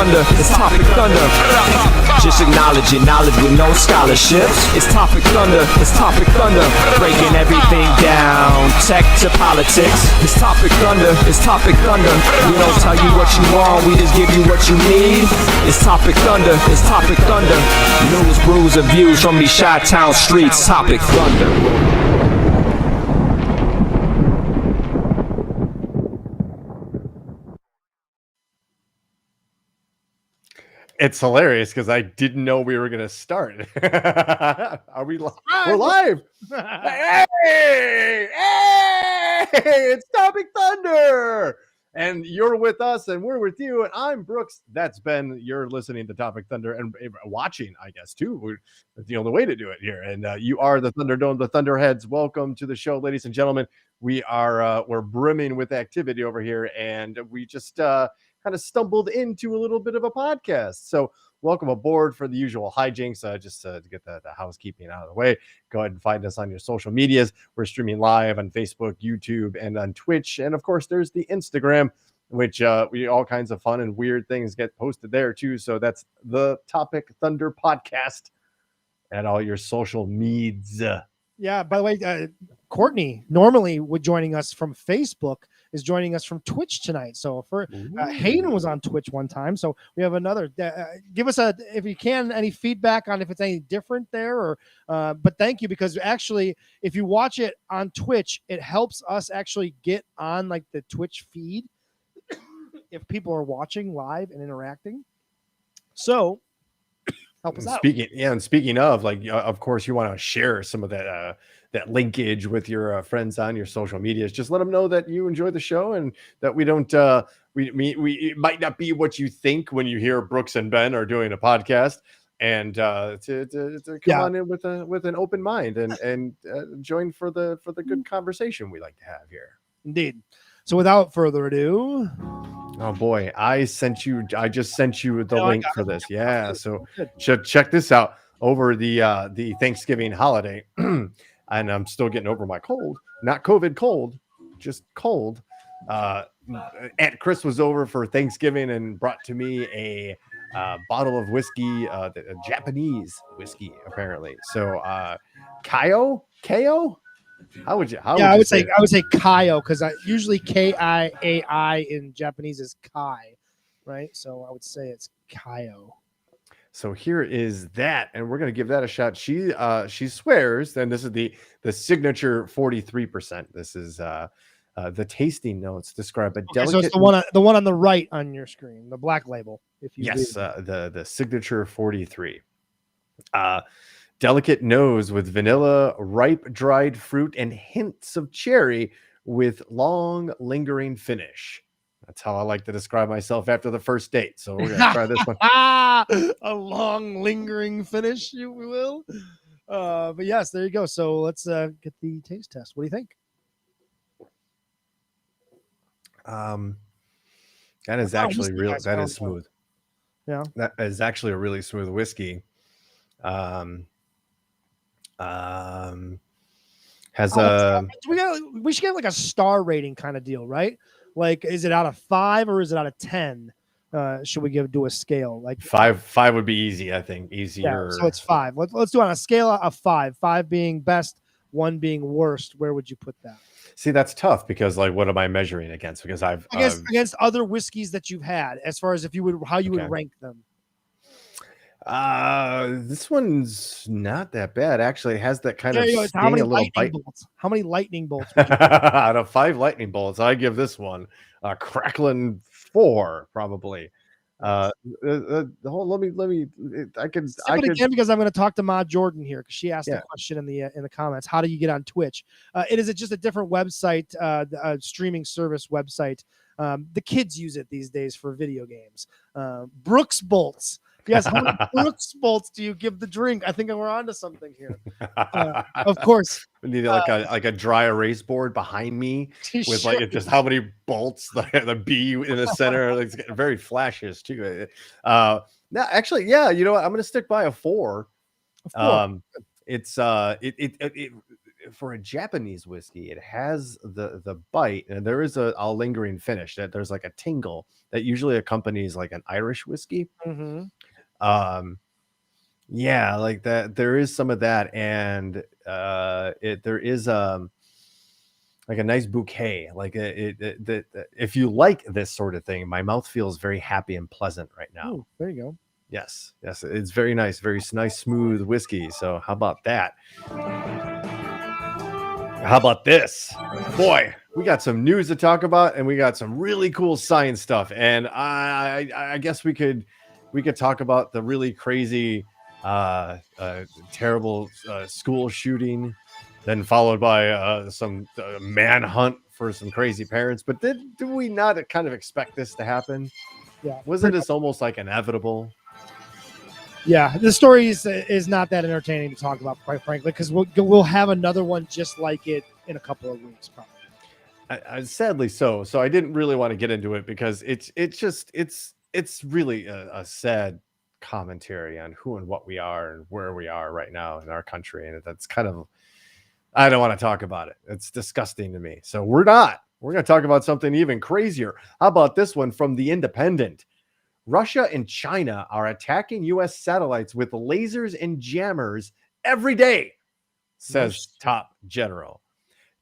thunder. It's Topic Thunder. Just acknowledge it, knowledge with no scholarships. It's Topic Thunder. It's Topic Thunder. Breaking everything down, tech to politics. It's Topic Thunder. It's Topic Thunder. We don't tell you what you want, we just give you what you need. It's Topic Thunder. It's Topic Thunder. News, brews, and views from these Chi-Town streets. Topic Thunder. It's hilarious because I didn't know we were going to start. Are we live? We're live. Hey, it's Topic Thunder. And you're with us and we're with you. And I'm Brooks. That's Ben. You're listening to Topic Thunder and watching, I guess, too. That's the only way to do it here. And you are the Thunderdome, the Thunderheads. Welcome to the show, ladies and gentlemen. We're brimming with activity over here. And we just kind of stumbled into a little bit of a podcast. So welcome aboard for the usual hijinks. Just to get the housekeeping out of the way, go ahead and find us on your social medias. We're streaming live on Facebook, YouTube, and on Twitch. And of course, there's the Instagram, which we all kinds of fun and weird things get posted there too. So that's the Topic Thunder Podcast at all your social medias. Yeah, by the way, Courtney normally would joining us from Facebook is joining us from Twitch tonight. So for Hayden was on Twitch one time. So we have another. Give us if you can, any feedback on if it's any different there. Or, but thank you, because actually, if you watch it on Twitch, it helps us actually get on like the Twitch feed if people are watching live and interacting. So help us out. Speaking of, like, of course, you want to share some of that that linkage with your friends on your social medias. Just let them know that you enjoy the show and that we don't it might not be what you think when you hear Brooks and Ben are doing a podcast, and to come on in with an open mind and join for the good conversation we like to have here. Indeed. So without further ado, oh boy, I just sent you the link for this. Yeah, so check this out over the Thanksgiving holiday. And I'm still getting over my cold, not COVID cold, just cold. Aunt Chris was over for Thanksgiving and brought to me a bottle of whiskey, a Japanese whiskey, apparently. So Kaio? How would you? I would say Kaio, because usually Kiai in Japanese is Kai, right? So I would say it's Kaio. So here is that, and we're gonna give that a shot. She swears, and this is the signature 43%. This is the tasting notes describe a delicate. So it's the one on the right on your screen, the black label. If you the signature 43. Delicate nose with vanilla, ripe dried fruit, and hints of cherry with long lingering finish. That's how I like to describe myself after the first date. So we're gonna try this one. A long lingering finish, you will. But yes, there you go. So let's get the taste test. What do you think? That is actually real. That is smooth. Yeah, that is actually a really smooth whiskey. Has we should get like a star rating kind of deal, right? Like, is it out of 5 or is it out of 10? Should we do a scale? Like 5 would be easy, I think. Easier. Yeah, so it's 5. Let's do it on a scale of 5. 5 being best, 1 being worst. Where would you put that? See, that's tough because, like, what am I measuring against? Because against other whiskeys that you've had, as far as how you would rank them. This one's not that bad. Actually, it has that kind of how many lightning bolts? How many lightning bolts? Out of 5 lightning bolts, I give this one a crackling 4, probably. Let me. I can again because I'm going to talk to Ma Jordan here because she asked the question in the comments. How do you get on Twitch? It is just a different website, a streaming service website. The kids use it these days for video games. Brooks Bolts. Yes, how many Brooks Bolts do you give the drink? I think we're onto something here. Of course, we need like a dry erase board behind me with like just how many bolts, the B in the center. It's getting very flashes too. No, actually, yeah. You know what? I'm going to stick by a 4. It's for a Japanese whiskey, it has the bite, and there is a lingering finish that there's like a tingle that usually accompanies like an Irish whiskey. Mm-hmm. Yeah, like that. There is some of that, and there is like a nice bouquet. Like if you like this sort of thing, my mouth feels very happy and pleasant right now. Ooh, there you go. Yes, it's very nice, very nice, smooth whiskey. So how about that? How about this? Boy, we got some news to talk about, and we got some really cool science stuff. And I guess we could talk about the really crazy, terrible school shooting, then followed by some manhunt for some crazy parents. But did we not kind of expect this to happen? Yeah. Wasn't this almost like inevitable? Yeah, the story is not that entertaining to talk about, quite frankly, because we'll have another one just like it in a couple of weeks, probably. Sadly so. So I didn't really want to get into it because it's really a sad commentary on who and what we are and where we are right now in our country, and that's kind of, I don't want to talk about it. It's disgusting to me. So we're going to talk about something even crazier. How about this one from The Independent? Russia and China are attacking U.S. satellites with lasers and jammers every day, says top general.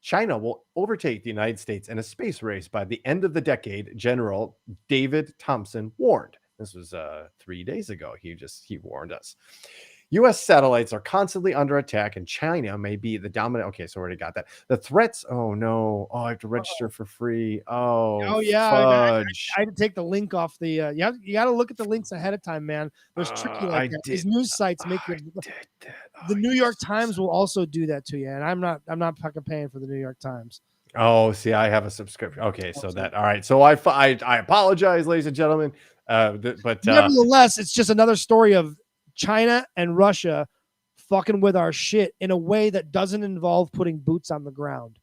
China will overtake the United States in a space race by the end of the decade, General David Thompson warned. This was 3 days ago. He warned us. U.S. satellites are constantly under attack, and China may be the dominant. Okay, so I already got that. The threats. Oh no! Oh, I have to register for free. Oh yeah. Fudge. I had to take the link off the. You got to look at the links ahead of time, man. There's tricky like that. These news sites make you. The New York Times will also do that to you, and I'm not fucking paying for the New York Times. Oh, see, I have a subscription. Okay, so that all right. So I apologize, ladies and gentlemen. But nevertheless, it's just another story of China and Russia fucking with our shit in a way that doesn't involve putting boots on the ground.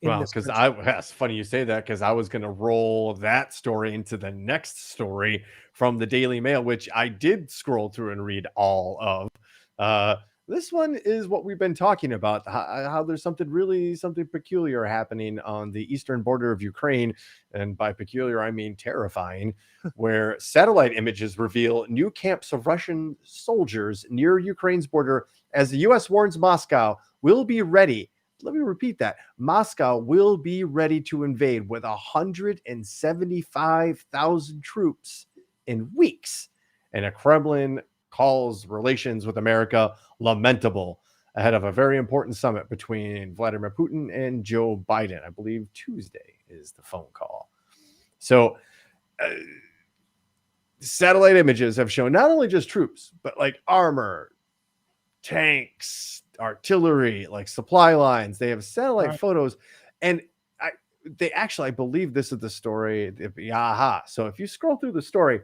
Well, because it's funny you say that, because I was going to roll that story into the next story from the Daily Mail, which I did scroll through and read all of. This one is what we've been talking about, how there's something peculiar happening on the eastern border of Ukraine. And by peculiar, I mean terrifying, where satellite images reveal new camps of Russian soldiers near Ukraine's border as the U.S. warns Moscow will be ready. Let me repeat that. Moscow will be ready to invade with 175,000 troops in weeks. And a Kremlin calls relations with America lamentable ahead of a very important summit between Vladimir Putin and Joe Biden. I believe Tuesday is the phone call. So satellite images have shown not only just troops, but like armor, tanks, artillery, like supply lines. They have satellite photos, and I believe this is the story. So if you scroll through the story,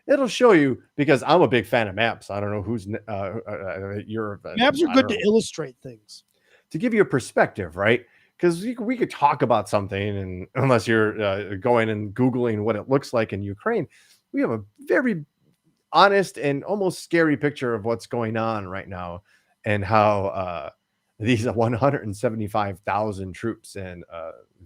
it'll show you, because I'm a big fan of maps. I don't know who's maps are good to illustrate things, to give you a perspective, right? Because we could talk about something, and unless you're going and Googling what it looks like in Ukraine, we have a very honest and almost scary picture of what's going on right now, and how these 175,000 troops and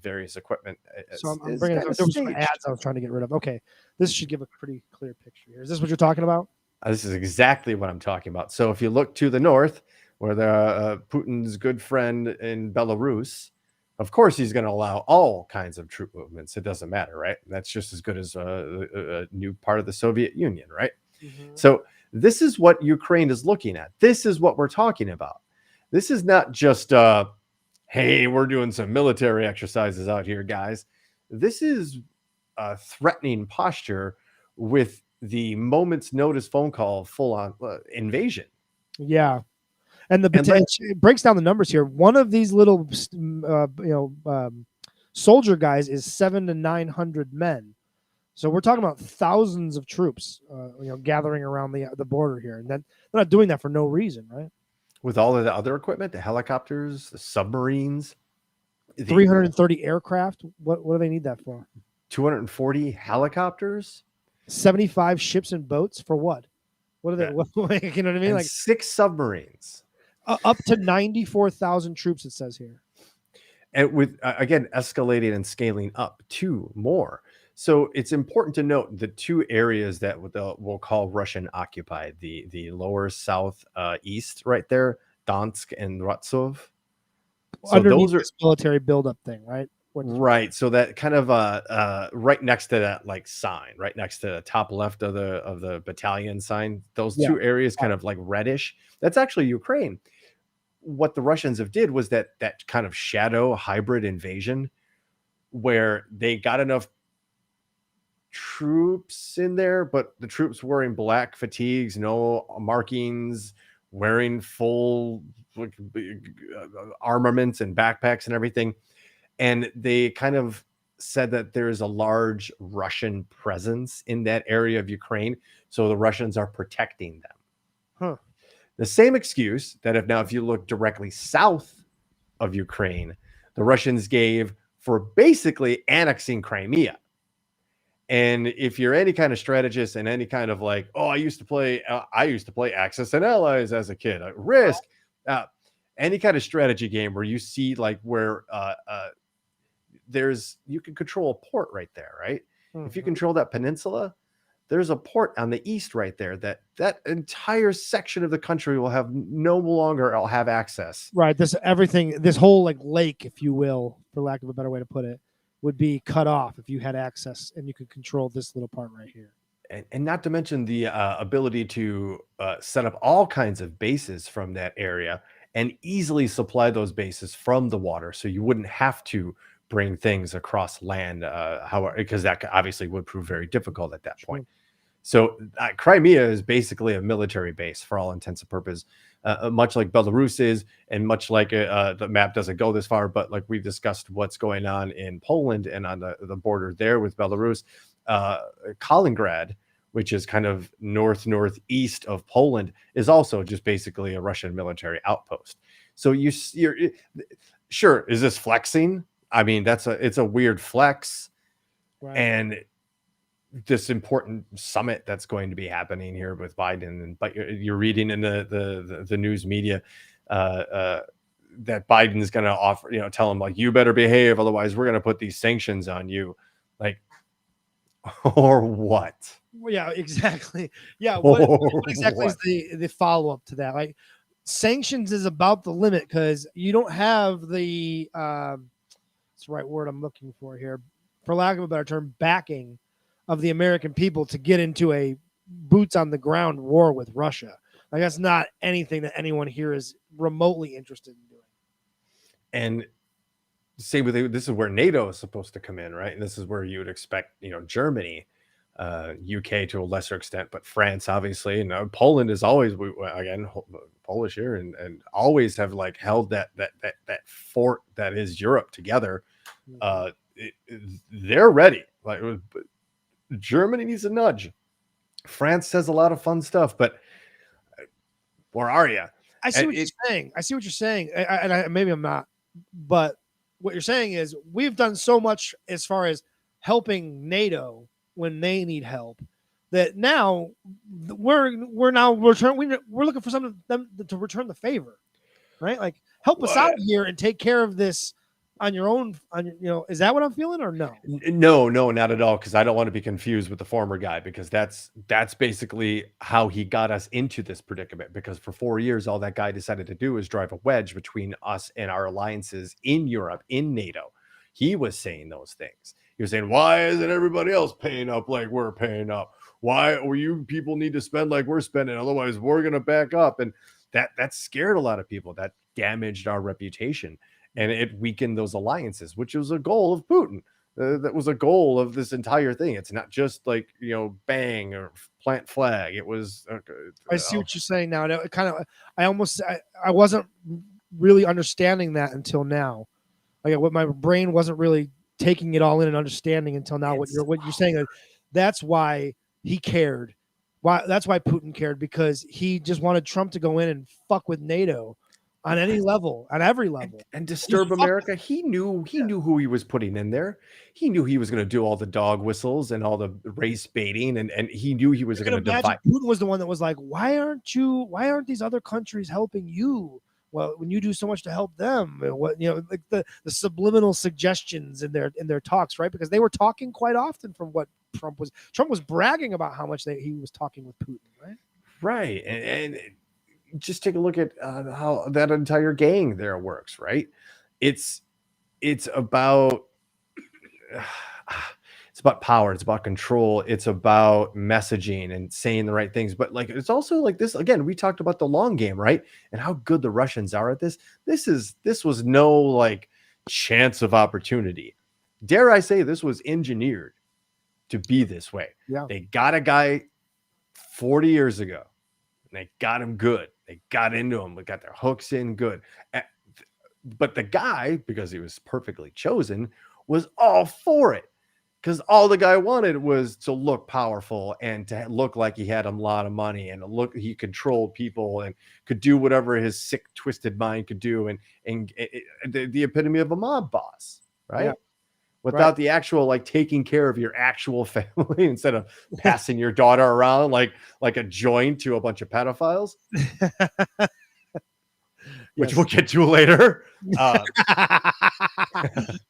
various equipment. So I'm bringing there was some ads I was trying to get rid of. Okay, this should give a pretty clear picture here. Is this what you're talking about? This is exactly what I'm talking about. So if you look to the north, where the Putin's good friend in Belarus, of course he's going to allow all kinds of troop movements. It doesn't matter, right? That's just as good as a new part of the Soviet Union, right? Mm-hmm. So this is what Ukraine is looking at. This is what we're talking about. This is not just hey, we're doing some military exercises out here, guys. This is a threatening posture with the moment's notice phone call, full on invasion. Yeah. And it breaks down the numbers here. One of these little, soldier guys is 700 to 900 men. So we're talking about thousands of troops, gathering around the border here. And then they're not doing that for no reason, right? With all of the other equipment, the helicopters, the submarines, 330 aircraft. What do they need that for? 240 helicopters, 75 ships and boats for what? What are they? You know what I mean? And like 6 submarines. Up to 94,000 troops, it says here. And with again escalating and scaling up to more. So it's important to note the two areas that we'll call Russian occupied: the lower south east, right there, Donsk and Rostov. So Underneath those are this military buildup thing, right? right. So that kind of right next to that like sign, right next to the top left of the battalion sign. Those Yeah. two areas kind of like reddish. That's actually Ukraine. What the Russians have did was that kind of shadow hybrid invasion where they got enough troops in there, but the troops wearing black fatigues, no markings, wearing full like, armaments and backpacks and everything. And they kind of said that there's a large Russian presence in that area of Ukraine. So the Russians are protecting them. Huh. The same excuse that if you look directly south of Ukraine, the Russians gave for basically annexing Crimea. And if you're any kind of strategist and any kind of like, oh, I used to play Axis and Allies as a kid, Risk, any kind of strategy game where you see like where you can control a port right there, right? Mm-hmm. If you control that peninsula, there's a port on the east right there that entire section of the country will have no longer have access. Right. This whole like lake, if you will, for lack of a better way to put it, would be cut off if you had access and you could control this little part right here. And not to mention the ability to set up all kinds of bases from that area and easily supply those bases from the water. So you wouldn't have to bring things across land, because that obviously would prove very difficult at that point. So Crimea is basically a military base for all intents and purposes, much like Belarus is, and much like the map doesn't go this far, but like we've discussed what's going on in Poland and on the border there with Belarus, Kaliningrad, which is kind of northeast of Poland, is also just basically a Russian military outpost. So you're sure, is this flexing? I mean, it's a weird flex, right. And this important summit that's going to be happening here with Biden, but you're reading in the news media that Biden's going to offer, tell him like, you better behave, otherwise we're going to put these sanctions on you, like, or what? Yeah, exactly. Yeah, what exactly is the follow up to that? Like, sanctions is about the limit because you don't have the it's the right word I'm looking for here, for lack of a better term, backing of the American people to get into a boots on the ground war with Russia. Like, that's not anything that anyone here is remotely interested in doing. And same with this is where NATO is supposed to come in, right? And this is where you would expect, Germany, UK to a lesser extent, but France, obviously, and Poland is always, again, Polish here, and always have like held that fort that is Europe together. They're ready. Like, Germany needs a nudge. France says a lot of fun stuff, but where are you? I see what you're saying. And maybe I'm not, but what you're saying is we've done so much as far as helping NATO when they need help that now we're looking for them to return the favor, right? Like, help us out here and take care of this on your own. Is that what I'm feeling, or no? No, not at all. Because I don't want to be confused with the former guy, because that's basically how he got us into this predicament. Because for 4 years, all that guy decided to do was drive a wedge between us and our alliances in Europe, in NATO. He was saying those things. He was saying, why isn't everybody else paying up like we're paying up? Why you people need to spend like we're spending? Otherwise, we're going to back up. And that scared a lot of people. That damaged our reputation. And it weakened those alliances, which was a goal of Putin. That was a goal of this entire thing. It's not just like, bang or plant flag. It was. I see what you're saying now. It kind of, I wasn't really understanding that until now. Like, what my brain wasn't really taking it all in and understanding until now. What you're saying, that's why he cared. That's why Putin cared, because he just wanted Trump to go in and fuck with NATO. On any level, on every level, and disturb America. He knew who he was putting in there. He knew he was going to do all the dog whistles and all the race baiting, and he knew he was going to divide. Putin was the one that was like, why aren't these other countries helping you well, when you do so much to help them, what like the subliminal suggestions in their talks, right? Because they were talking quite often from what Trump was bragging about how much he was talking with Putin, right? Right, and just take a look at how that entire gang there works, right? It's about it's about power, it's about control, it's about messaging and saying the right things. But like it's also like this again, we talked about the long game, right? And how good the Russians are at this. This was no like chance of opportunity. Dare I say this was engineered to be this way. Yeah. They got a guy 40 years ago. And they got him good. They got into him. They got their hooks in good. But the guy, because he was perfectly chosen, was all for it. Because all the guy wanted was to look powerful and to look like he had a lot of money and he controlled people and could do whatever his sick, twisted mind could do. And the epitome of a mob boss, right? Yeah. Without the actual like taking care of your actual family instead of passing your daughter around like a joint to a bunch of pedophiles, which we'll get to later.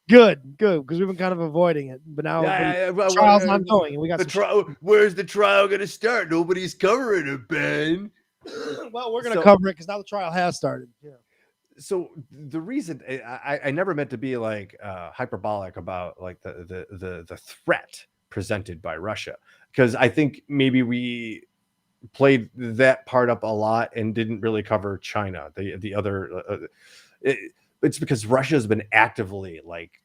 Good, because we've been kind of avoiding it, but now the trial's ongoing, and we got the trial. Where's the trial going to start? Nobody's covering it, Ben. Well, we're going to cover it because now the trial has started. Yeah. So the reason I never meant to be like hyperbolic about like the threat presented by Russia, because I think maybe we played that part up a lot and didn't really cover China. The other it's because Russia has been actively like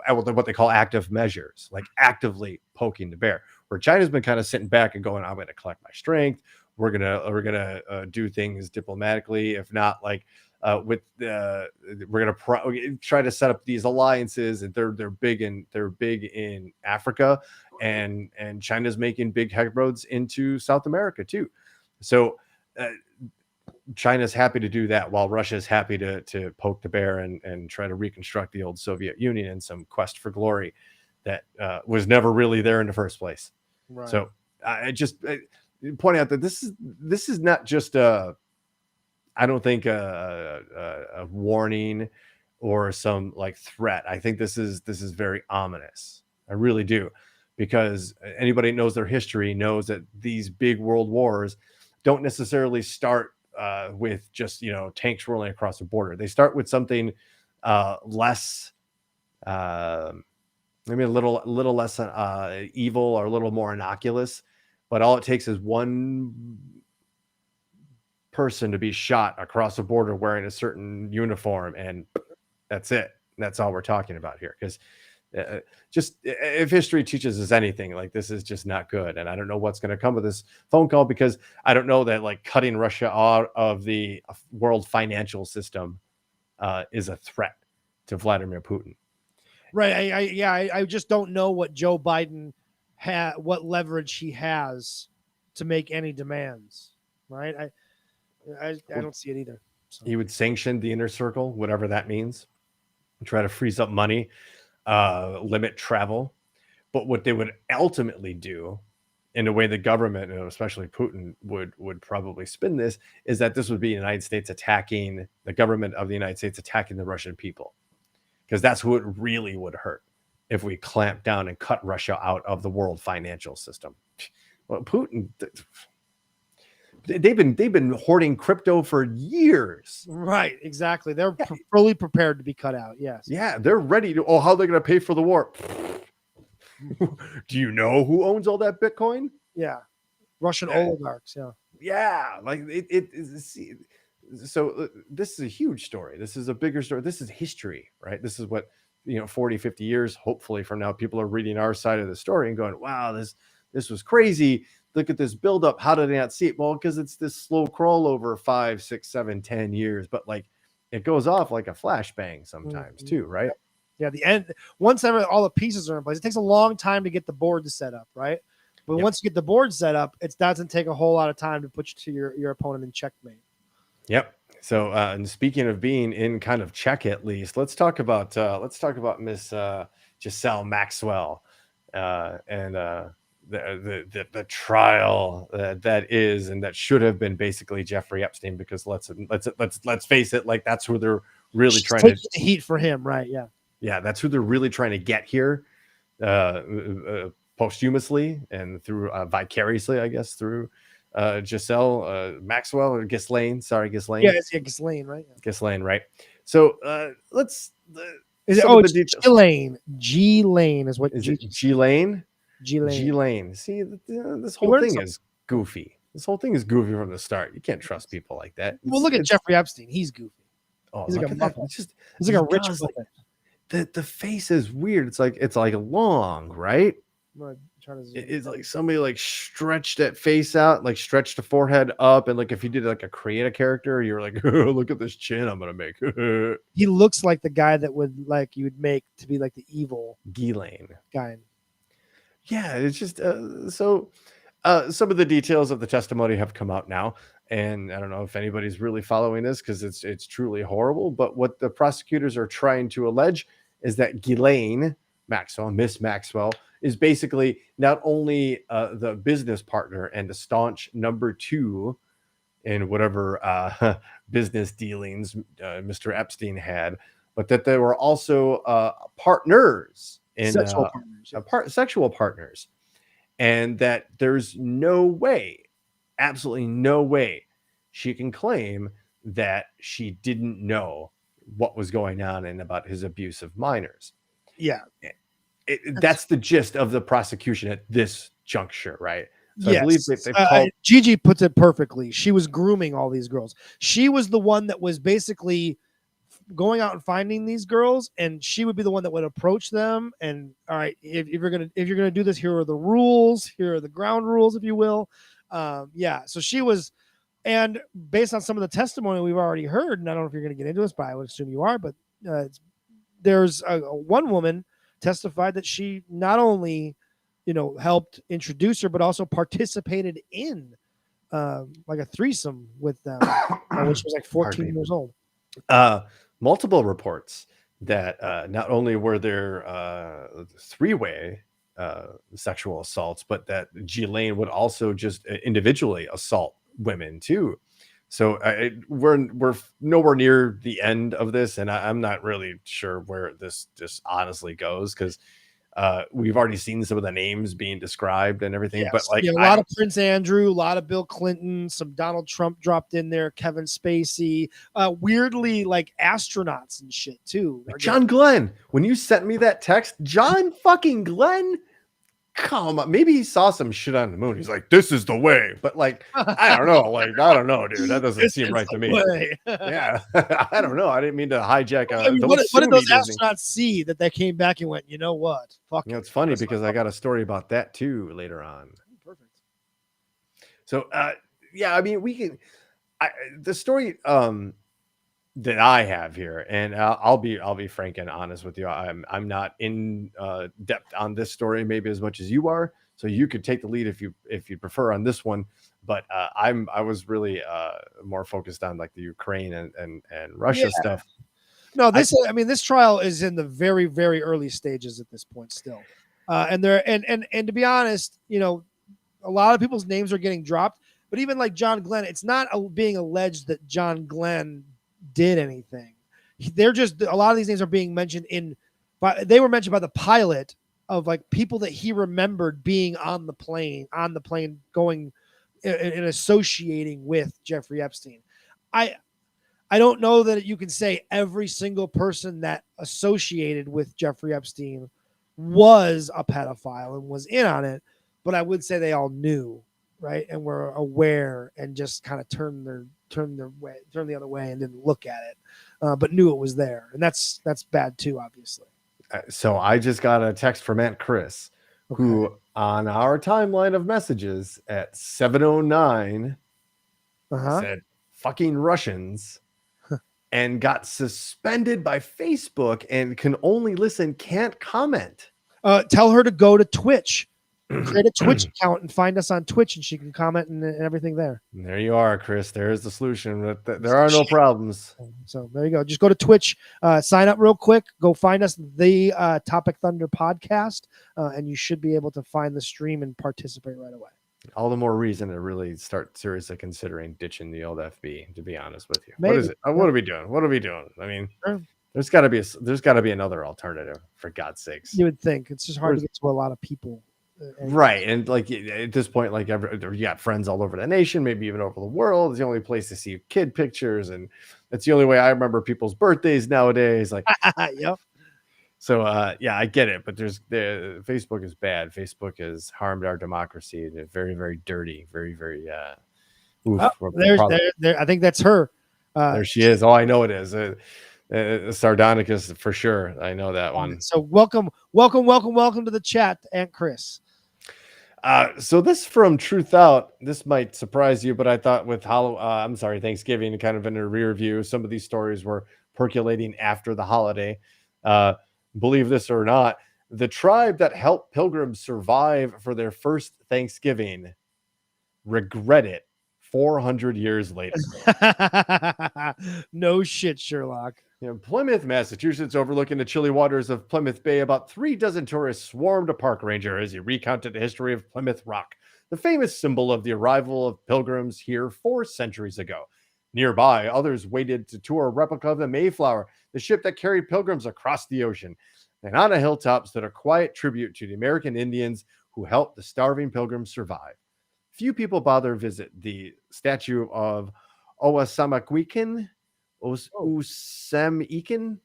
what they call active measures, like actively poking the bear, where China's been kind of sitting back and going, I'm going to collect my strength. We're gonna do things diplomatically, if not like we're gonna try to set up these alliances, and they're big in Africa, and China's making big headroads into South America too. So China's happy to do that, while Russia's happy to poke the bear and try to reconstruct the old Soviet Union in some quest for glory that was never really there in the first place. Right. So I just pointing out that this is not just I don't think a warning or some like threat. I think this is very ominous. I really do, because anybody who knows their history knows that these big world wars don't necessarily start with just tanks rolling across the border. They start with something less, maybe a little less evil or a little more innocuous. But all it takes is one person to be shot across the border wearing a certain uniform, and that's it. That's all we're talking about here. Because just if history teaches us anything, like this is just not good. And I don't know what's going to come of this phone call, because I don't know that like cutting Russia out of the world financial system is a threat to Vladimir Putin. Right. I just don't know what Joe Biden what leverage he has to make any demands. Right. I don't see it either. So. He would sanction the inner circle, whatever that means, try to freeze up money, limit travel. But what they would ultimately do, in a way the government, and especially Putin, would probably spin this, is that this would be the United States attacking the government of the United States, attacking the Russian people. Because that's who it really would hurt if we clamp down and cut Russia out of the world financial system. Well, Putin, they've been hoarding crypto for years. Right, exactly. They're fully prepared to be cut out. Yes. Yeah, they're ready to. Oh, how are they going to pay for the war? Do you know who owns all that Bitcoin? Yeah, Russian oligarchs. Yeah. Yeah, like it is. So this is a huge story. This is a bigger story. This is history, right? This is what 40, 50 years, hopefully from now, people are reading our side of the story and going, wow, this was crazy. Look at this buildup. How did they not see it? Well, because it's this slow crawl over 5, 6, 7, 10 years, but like it goes off like a flashbang sometimes too, right? Yeah, the end. Once all the pieces are in place, it takes a long time to get the board set up, right? But once you get the board set up, it doesn't take a whole lot of time to put you to your opponent in checkmate. Yep. So, and speaking of being in kind of check, at least, let's talk about Miss Giselle Maxwell, and the trial that is and that should have been basically Jeffrey Epstein, because let's face it, like that's who they're really trying to the heat for him, right? Yeah, that's who they're really trying to get here, posthumously and through vicariously, I guess, through Giselle Maxwell or Ghislaine. Sorry, Ghislaine. Yeah, it's Ghislaine, right? Ghislaine, right? So let's. Is it, some oh, of the it's details. G-Lane. G-Lane is what. Is it G-Lane? G-Lane. G-Lane. See, this whole thing is goofy. This whole thing is goofy from the start. You can't trust people like that. Well, look at Jeffrey Epstein. He's goofy. Oh, he's like a muffin. He's like a rich muffin. The face is weird. It's like long, right? It's like somebody like stretched that face out, like stretched the forehead up, and like if you did like a create a character, you're like, oh, look at this chin I'm gonna make. He looks like the guy that would like you would make to be like the evil Ghislaine guy. Yeah, it's just so some of the details of the testimony have come out now, and I don't know if anybody's really following this because it's truly horrible. But what the prosecutors are trying to allege is that Ghislaine Maxwell, Miss Maxwell, is basically not only the business partner and the staunch number 2 in whatever business dealings Mr. Epstein had, but that they were also partners in sexual partners, and that there's no way, absolutely no way, she can claim that she didn't know what was going on and about his abuse of minors. Yeah. That's the gist of the prosecution at this juncture, right? So yes. I believe they've called... Gigi puts it perfectly. She was grooming all these girls. She was the one that was basically going out and finding these girls, and she would be the one that would approach them. And all right, if you're gonna do this, here are the rules. Here are the ground rules, if you will. So she was, and based on some of the testimony we've already heard, and I don't know if you're going to get into this, but I would assume you are. But there's one woman testified that she not only, helped introduce her, but also participated in like a threesome with them, which was like 14 years old. Multiple reports that not only were there 3-way sexual assaults, but that Ghislaine would also just individually assault women too. So we're nowhere near the end of this, and I'm not really sure where this honestly goes, because we've already seen some of the names being described and everything. Yes. But like a lot of Prince Andrew, a lot of Bill Clinton, some Donald Trump dropped in there, Kevin Spacey, weirdly like astronauts and shit too. John Glenn, when you sent me that text, John fucking Glenn. Come on, maybe he saw some shit on the moon. He's like, "This is the way," but like, I don't know. Like, I don't know, dude. That doesn't seem right to me. Yeah, I don't know. I didn't mean to hijack. What did those astronauts see that they came back and went, you know what? Fuck. It's funny because I got a story about that too later on. Perfect. So, yeah, I mean, we can. The story that I have here, and I'll be frank and honest with you. I'm not in depth on this story maybe as much as you are, so you could take the lead if you prefer on this one. But I was really more focused on like the Ukraine and Russia stuff. No, this trial is in the very, very early stages at this point still, and to be honest, a lot of people's names are getting dropped. But even like John Glenn, it's not being alleged that John Glenn did anything. They're just, a lot of these names are being mentioned they were mentioned by the pilot of like people that he remembered being on the plane going and associating with Jeffrey Epstein. I don't know that you can say every single person that associated with Jeffrey Epstein was a pedophile and was in on it, but I would say they all knew, right, and were aware and just kind of turned the other way and didn't look at it, but knew it was there, and that's bad too, obviously. So I just got a text from Aunt Chris, who on our timeline of messages at 7:09 said "fucking Russians" and got suspended by Facebook and can only listen, can't comment. Tell her to go to Twitch. create a Twitch account and find us on Twitch, and she can comment and everything there. There you are, Chris. There's the solution. There are no problems. So there you go. Just go to Twitch, sign up real quick, go find us, the Topic Thunder podcast, and you should be able to find the stream and participate right away. All the more reason to really start seriously considering ditching the old FB, to be honest with you. Maybe. What is it? What are we doing? What are we doing? I mean, there's got to be another alternative, for God's sakes. You would think it's just hard to get to a lot of people. Right. And like at this point, like you got friends all over the nation, maybe even over the world. It's the only place to see kid pictures. And that's the only way I remember people's birthdays nowadays. Like, yep. So, yeah, I get it. But Facebook is bad. Facebook has harmed our democracy. They're very, very dirty. Very, very, I think that's her. There she is. Oh, I know it is. Sardonicus for sure. I know that one. So welcome to the chat, Aunt Chris. So this from Truth Out, this might surprise you, but I thought with Thanksgiving, kind of in a rear view, some of these stories were percolating after the holiday. Believe this or not, the tribe that helped pilgrims survive for their first Thanksgiving regret it 400 years later. No shit, Sherlock. Plymouth, Massachusetts, overlooking the chilly waters of Plymouth Bay, about 36 tourists swarmed a park ranger as he recounted the history of Plymouth Rock, the famous symbol of the arrival of pilgrims here 4 centuries ago. Nearby, others waited to tour a replica of the Mayflower, the ship that carried pilgrims across the ocean. And on a hilltop stood a quiet tribute to the American Indians who helped the starving pilgrims survive. Few people bother to visit the statue of Owasamakwikin, Usamikin,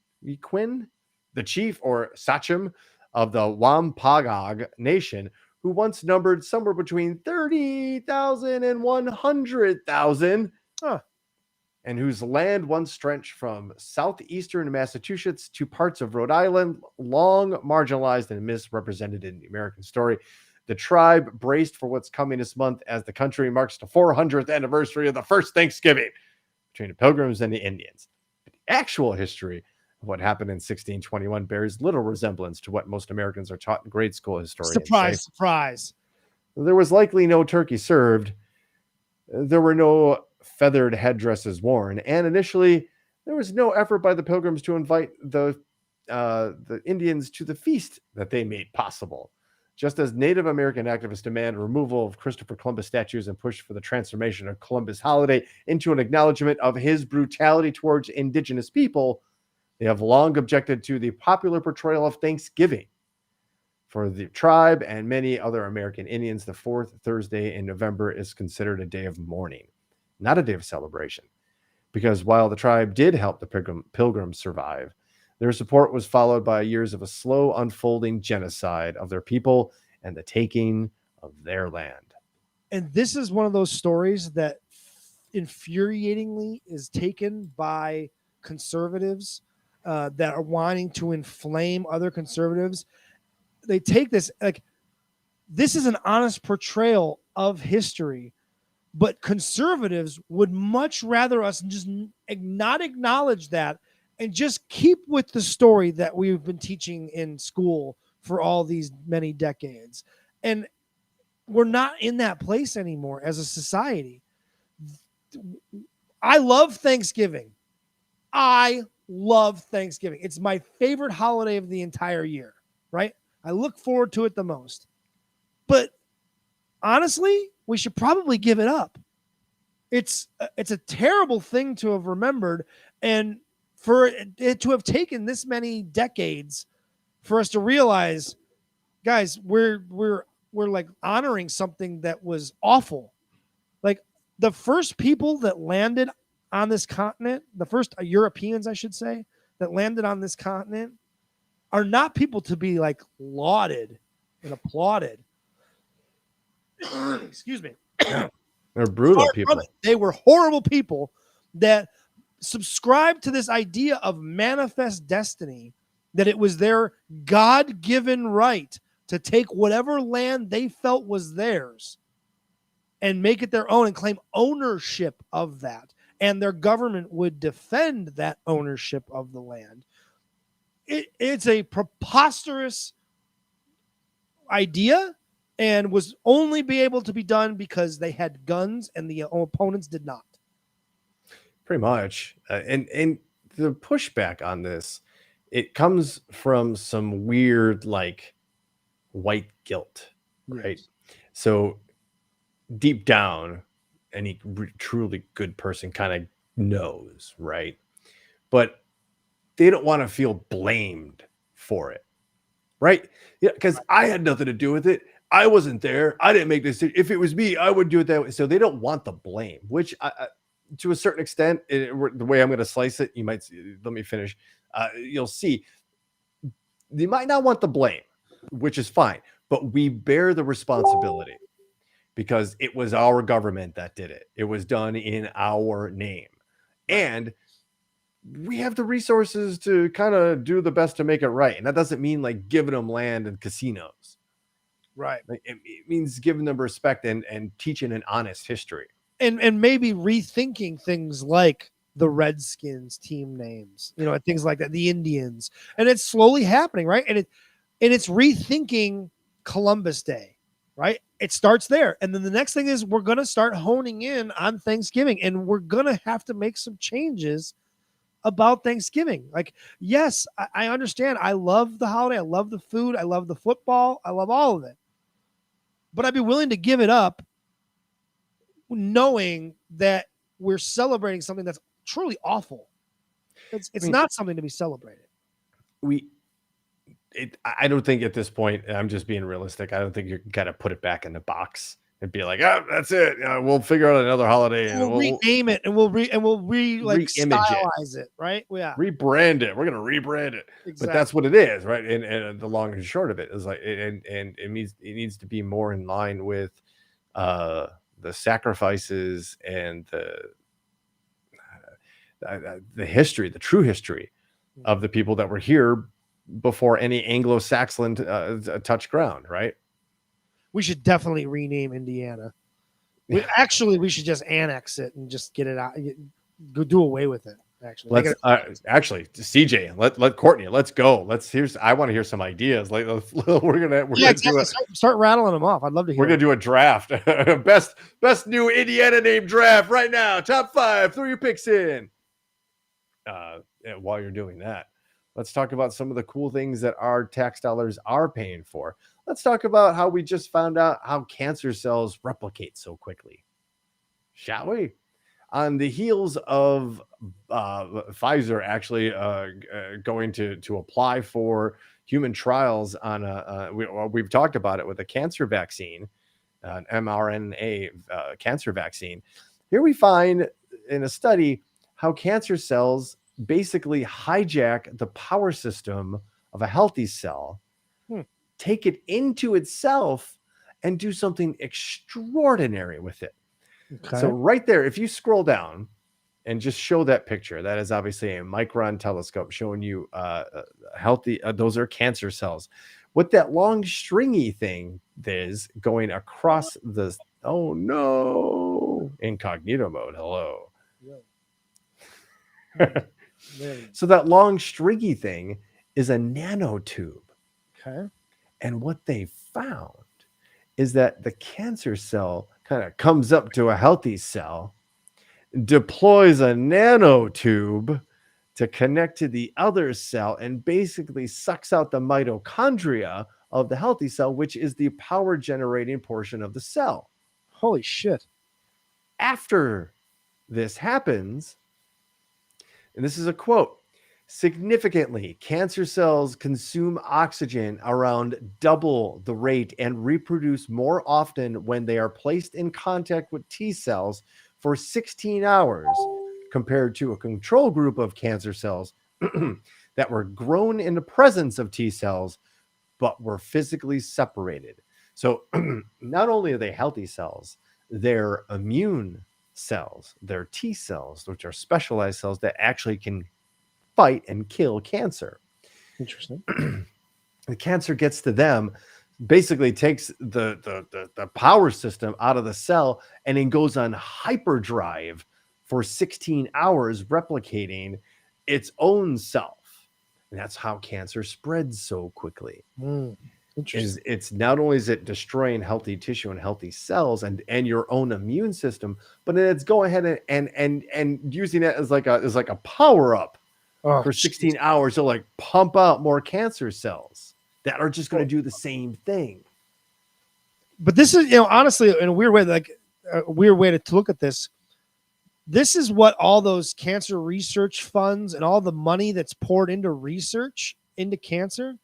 the chief or sachem of the Wampagog Nation, who once numbered somewhere between 30,000 and 100,000, and whose land once stretched from southeastern Massachusetts to parts of Rhode Island, long marginalized and misrepresented in the American story. The tribe braced for what's coming this month as the country marks the 400th anniversary of the first Thanksgiving between the Pilgrims and the Indians. But the actual history of what happened in 1621 bears little resemblance to what most Americans are taught in grade school historians. Surprise. There was likely no turkey served. There were no feathered headdresses worn. And initially, there was no effort by the Pilgrims to invite the Indians to the feast that they made possible. Just as Native American activists demand removal of Christopher Columbus statues and push for the transformation of Columbus holiday into an acknowledgement of his brutality towards indigenous people, they have long objected to the popular portrayal of Thanksgiving. For the tribe and many other American Indians, the 4th Thursday in November is considered a day of mourning, not a day of celebration. Because while the tribe did help the Pilgrims survive, their support was followed by years of a slow unfolding genocide of their people and the taking of their land. And this is one of those stories that infuriatingly is taken by conservatives that are wanting to inflame other conservatives. They take this, like, this is an honest portrayal of history, but conservatives would much rather us just not acknowledge that and just keep with the story that we've been teaching in school for all these many decades. And we're not in that place anymore as a society. I love Thanksgiving. It's my favorite holiday of the entire year, right? I look forward to it the most. But honestly, we should probably give it up. It's a terrible thing to have remembered, and for it to have taken this many decades for us to realize, guys, we're like honoring something that was awful. Like the first people that landed on this continent, the first Europeans, I should say, that landed on this continent are not people to be like lauded and applauded. Excuse me. They're brutal people. They were horrible people that subscribed to this idea of manifest destiny, that it was their God-given right to take whatever land they felt was theirs and make it their own and claim ownership of that. And their government would defend that ownership of the land. It's a preposterous idea, and was only be able to be done because they had guns and the opponents did not. Pretty much. And the pushback on this, it comes from some weird, like, white guilt, right? Yes. So deep down, any truly good person kind of knows, right? But they don't want to feel blamed for it, right? Yeah, because I had nothing to do with it. I wasn't there. I didn't make this. If it was me, I would do it that way. So they don't want the blame, which to a certain extent, the way I'm going to slice it, you might let me finish. You'll see they might not want the blame, which is fine, but we bear the responsibility because it was our government that did it. It was done in our name. And we have the resources to kind of do the best to make it right. And that doesn't mean like giving them land and casinos. Right. Like, it means giving them respect and teaching an honest history. And maybe rethinking things like the Redskins team names, you know, and things like that, the Indians. And it's slowly happening, right? And it's rethinking Columbus Day, right? It starts there. And then the next thing is we're going to start honing in on Thanksgiving, and we're going to have to make some changes about Thanksgiving. Like, yes, I understand. I love the holiday. I love the food. I love the football. I love all of it. But I'd be willing to give it up knowing that we're celebrating something that's truly awful. It's not something to be celebrated. I don't think at this point, I'm just being realistic, I don't think you can kind of put it back in the box and be like, oh, that's it. We'll figure out another holiday and We'll rename it and we'll re-image stylize it, right? Yeah. Rebrand it. We're gonna rebrand it. Exactly. But that's what it is, right? And the long and short of it is like, and it needs to be more in line with the sacrifices and the history, the true history of the people that were here before any Anglo-Saxon touched ground, right? We should definitely rename Indiana. We should just annex it and just get it out. Go do away with it. Actually, actually, CJ, let Courtney, let's go. I want to hear some ideas. Like we're gonna start rattling them off. I'd love to hear. We're gonna do a draft. best new Indiana name draft right now. Top 5. Throw your picks in. While you're doing that, let's talk about some of the cool things that our tax dollars are paying for. Let's talk about how we just found out how cancer cells replicate so quickly. Shall we? On the heels of Pfizer actually going to apply for human trials on we've talked about it with a cancer vaccine, an mRNA cancer vaccine. Here we find in a study how cancer cells basically hijack the power system of a healthy cell, take it into itself, and do something extraordinary with it. Okay. So right there, if you scroll down and just show that picture, that is obviously a micron telescope showing you healthy, those are cancer cells. What that long stringy thing is going across the, oh no, incognito mode, hello. So that long stringy thing is a nanotube. Okay. And what they found is that the cancer cell kind of comes up to a healthy cell, deploys a nanotube to connect to the other cell, and basically sucks out the mitochondria of the healthy cell, which is the power generating portion of the cell. Holy shit. After this happens, and this is a quote, significantly, cancer cells consume oxygen around double the rate and reproduce more often when they are placed in contact with T cells for 16 hours compared to a control group of cancer cells that were grown in the presence of T cells but were physically separated. So not only are they healthy cells, they're immune cells, they're T cells, which are specialized cells that actually can fight and kill cancer. Interesting. The cancer gets to them, basically takes the power system out of the cell, and then goes on hyperdrive for 16 hours, replicating its own self. And that's how cancer spreads so quickly. is it's not only is it destroying healthy tissue and healthy cells and your own immune system, but then it's going ahead and using it as like a power up for 16 hours to like pump out more cancer cells that are just going to do the same thing. But this is, honestly, in a weird way, like a weird way to look at this. This is what all those cancer research funds and all the money that's poured into research into cancer.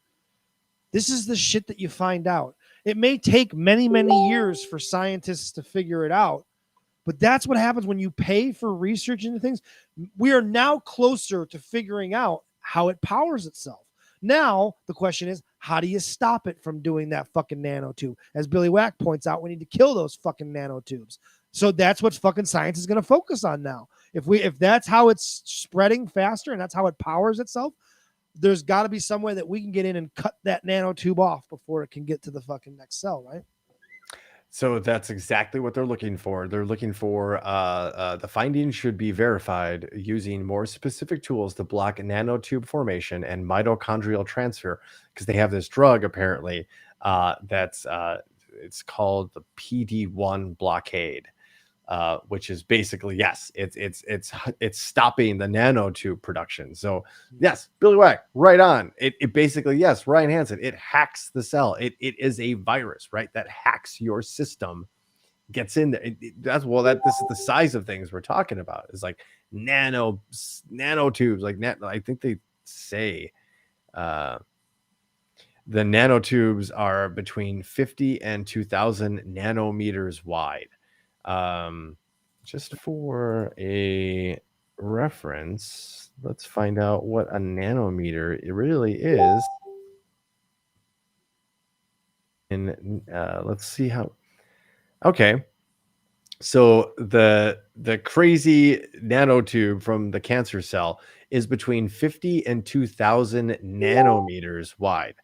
This is the shit that you find out. It may take many, many years for scientists to figure it out, but that's what happens when you pay for research into things. We are now closer to figuring out how it powers itself. Now, the question is, how do you stop it from doing that fucking nanotube? As Billy Wack points out, we need to kill those fucking nanotubes. So that's what fucking science is going to focus on now. If that's how it's spreading faster and that's how it powers itself, there's got to be some way that we can get in and cut that nanotube off before it can get to the fucking next cell, right? So that's exactly what they're looking for. They're looking for the findings should be verified using more specific tools to block nanotube formation and mitochondrial transfer, because they have this drug apparently that's it's called the PD-1 blockade. Which is basically, yes, it's stopping the nanotube production. So yes, Billy Wack, right on. It basically, yes, Ryan Hansen, it hacks the cell. It is a virus, right? That hacks your system, gets in there. This is the size of things we're talking about. Is like nanotubes, like I think they say the nanotubes are between 50 and 2,000 nanometers wide. Just for a reference, let's find out what a nanometer it really is. And let's see how. Okay, so the crazy nanotube from the cancer cell is between 50 and 2,000 nanometers wide.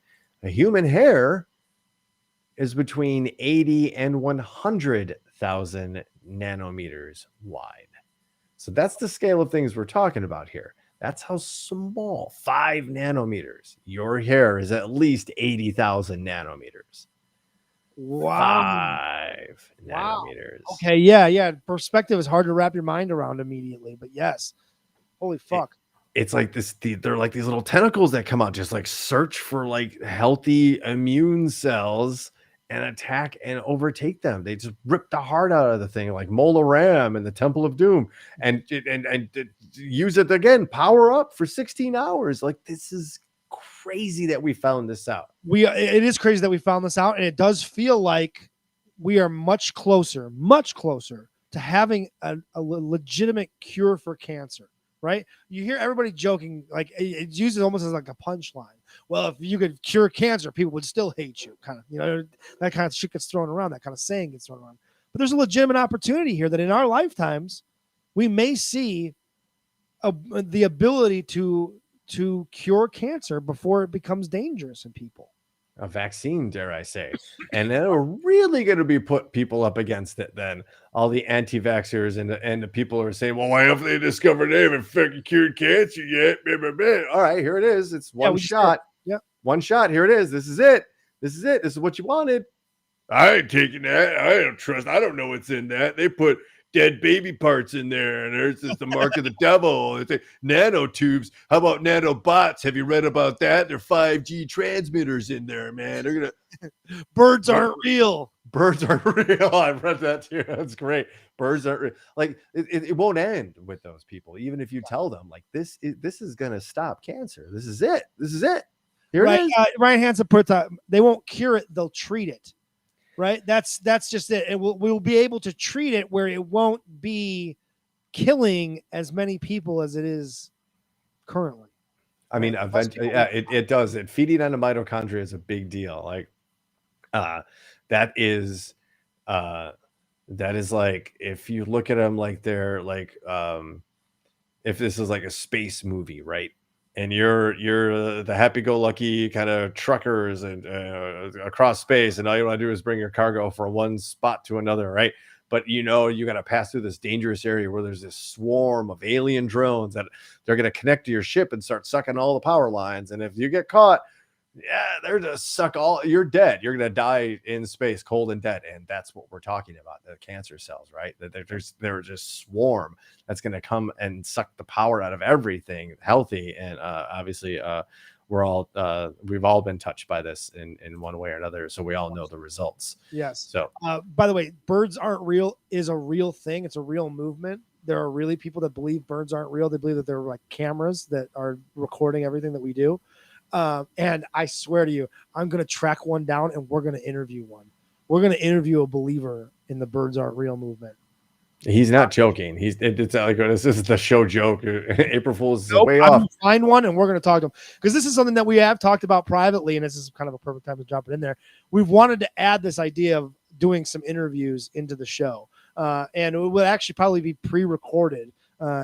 A human hair is between 80 and 100,000 nanometers wide. So that's the scale of things we're talking about here. That's how small, 5 nanometers. Your hair is at least 80,000 nanometers. Wow. 5 nanometers. Okay, yeah. Perspective is hard to wrap your mind around immediately, but yes. Holy fuck. It's like this, they're like these little tentacles that come out, just like search for like healthy immune cells and attack and overtake them. They just rip the heart out of the thing, like Mola Ram in the Temple of Doom, and use it again, power up for 16 hours. Like, this is crazy that we found this out. It is crazy that we found this out, and it does feel like we are much closer to having a legitimate cure for cancer. Right? You hear everybody joking, like it's used almost as like a punchline. Well, if you could cure cancer, people would still hate you. Kind of, that kind of shit gets thrown around. That kind of saying gets thrown around. But there's a legitimate opportunity here that in our lifetimes, we may see the ability to cure cancer before it becomes dangerous in people. A vaccine, dare I say. And then we're really going to be put people up against it then. All the anti-vaxxers and the people are saying, well, why haven't they discovered they haven't fucking cured cancer yet? All right, here it is. It's one shot. Yeah. One shot. Here it is. This is it. This is what you wanted. I ain't taking that. I don't trust. I don't know what's in that. They put dead baby parts in there, and there's just the mark of the devil. It's nanotubes. How about nanobots? Have you read about that? They're 5G transmitters in there, man. They're gonna birds aren't real. Birds aren't real. I read that too. That's great. Birds aren't real. Like it won't end with those people, even if you tell them like this is gonna stop cancer. This is it. This is it. Here it is. Ryan Hansen puts out, they won't cure it, they'll treat it. Right, that's just it. And we'll be able to treat it where it won't be killing as many people as it is currently. I mean, eventually, yeah, it does. It feeding on the mitochondria is a big deal. Like, that is like, if you look at them like they're like, if this is like a space movie, right? And you're the happy-go-lucky kind of truckers and across space, and all you want to do is bring your cargo from one spot to another, right? But you got to pass through this dangerous area where there's this swarm of alien drones that they're going to connect to your ship and start sucking all the power lines. And if you get caught, Yeah, they're to suck all. You're dead. You're gonna die in space, cold and dead, and that's what we're talking about. The cancer cells, right? They're just swarm that's gonna come and suck the power out of everything healthy. And obviously, we've all been touched by this in one way or another, so we all know the results. Yes. So, by the way, birds aren't real is a real thing. It's a real movement. There are really people that believe birds aren't real. They believe that they're like cameras that are recording everything that we do. And I swear to you, I'm going to track one down and we're going to interview one. We're going to interview a believer in the birds aren't real movement. he's not joking. It's like this is the show joke. April Fool's Nope, way I'm off. gonna find one and we're going to talk to him because this is something that we have talked about privately, and this is kind of a perfect time to drop it in there. We've wanted to add this idea of doing some interviews into the show, and it will actually probably be pre-recorded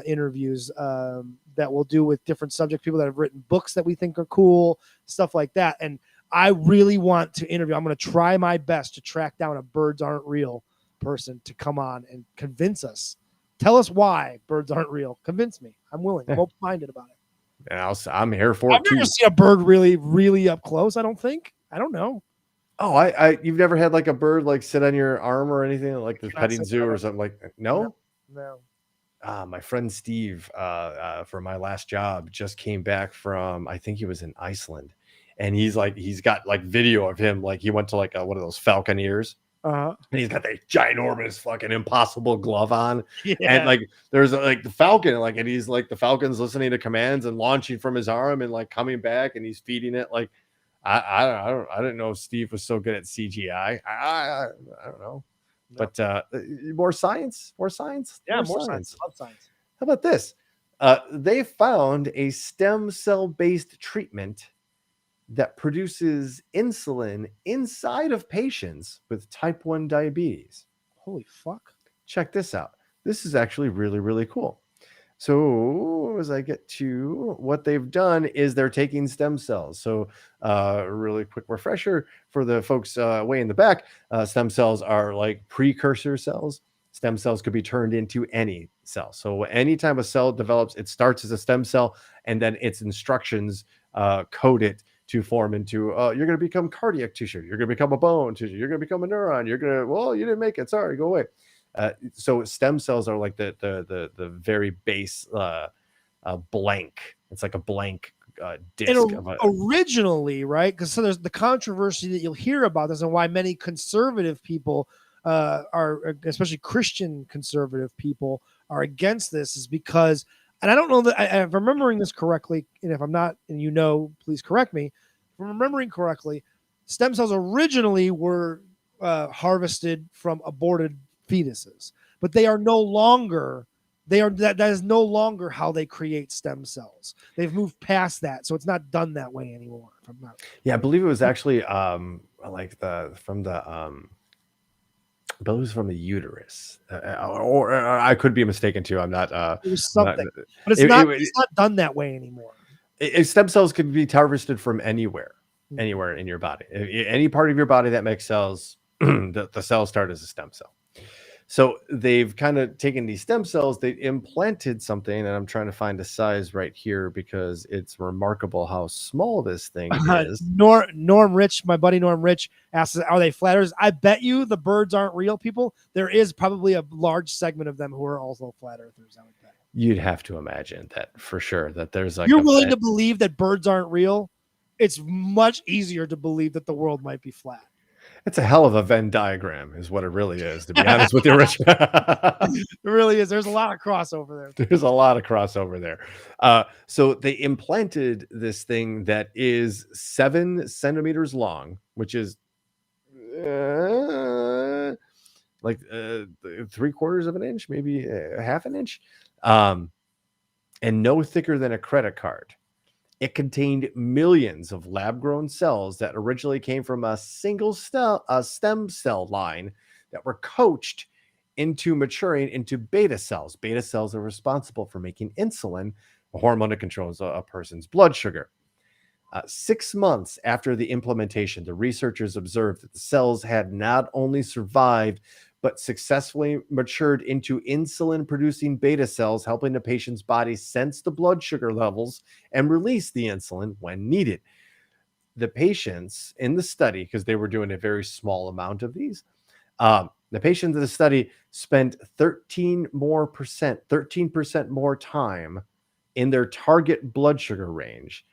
interviews that we'll do with different subject people that have written books that we think are cool, stuff like that. And I really want to interview. I'm going to try my best to track down a birds aren't real person to come on and convince us. Tell us why birds aren't real. Convince me. I'm willing. I'm open-minded about it. And I'm here for I've it too. never seen a bird really, really up close. I don't think. I don't know. Oh, you've never had like a bird like sit on your arm or anything like the petting zoo or something like that? No. My friend Steve, for my last job, just came back from, I think he was in Iceland, and he's got like video of him, like he went to like one of those falcon ears, and he's got that ginormous fucking impossible glove on, and like there's like the falcon, like, and he's like the falcon's listening to commands and launching from his arm and like coming back, and he's feeding it. Like I didn't know Steve was so good at CGI. I don't know. But more science. Yeah, more science. Love science. How about this? They found a stem cell based treatment that produces insulin inside of patients with type 1 diabetes. Holy fuck. Check this out. This is actually really, really cool. So as I get to what they've done is they're taking stem cells. So really quick refresher for the folks way in the back. Stem cells are like precursor cells. Stem cells could be turned into any cell. So anytime a cell develops, it starts as a stem cell, and then its instructions code it to form into, you're going to become cardiac tissue. You're going to become a bone tissue. You're going to become a neuron. You're going to, well, you didn't make it. Sorry, go away. So stem cells are like the very base blank. It's like a blank disc. Originally, right? Because so there's the controversy that you'll hear about this, and why many conservative people are, especially Christian conservative people, are against this, is because, and I don't know that if I'm remembering this correctly, and if I'm not, and please correct me. If I'm remembering correctly, stem cells originally were harvested from aborted fetuses, but they are no longer, that is no longer how they create stem cells. They've moved past that, so it's not done that way anymore. If I'm not, I believe it was actually like from the uterus, or I could be mistaken too. I'm not. It was something, but it's not done that way anymore. Stem cells can be harvested from anywhere in your body. Any part of your body that makes cells, the cells start as a stem cell. So they've kind of taken these stem cells, they implanted something, and I'm trying to find a size right here because it's remarkable how small this thing is. Norm Rich, my buddy Norm Rich, asks, are they flat earthers? I bet you the birds aren't real people. There is probably a large segment of them who are also flat earthers. I would bet. You'd have to imagine that for sure, that there's like, you're willing to believe that birds aren't real. It's much easier to believe that the world might be flat. It's a hell of a Venn diagram is what it really is, to be honest with you, Rich. It really is. There's a lot of crossover there. There's a lot of crossover there. So they implanted this thing that is 7 centimeters long, which is like 3/4 of an inch, maybe a half an inch, and no thicker than a credit card. It contained millions of lab-grown cells that originally came from a single stem cell line that were coached into maturing into beta cells. Beta cells are responsible for making insulin, a hormone that controls a person's blood sugar. 6 months after the implementation, the researchers observed that the cells had not only survived, but successfully matured into insulin-producing beta cells, helping the patient's body sense the blood sugar levels and release the insulin when needed. the patients in the study, because they were doing a very small amount of these, the patients in the study spent 13% more time in their target blood sugar range.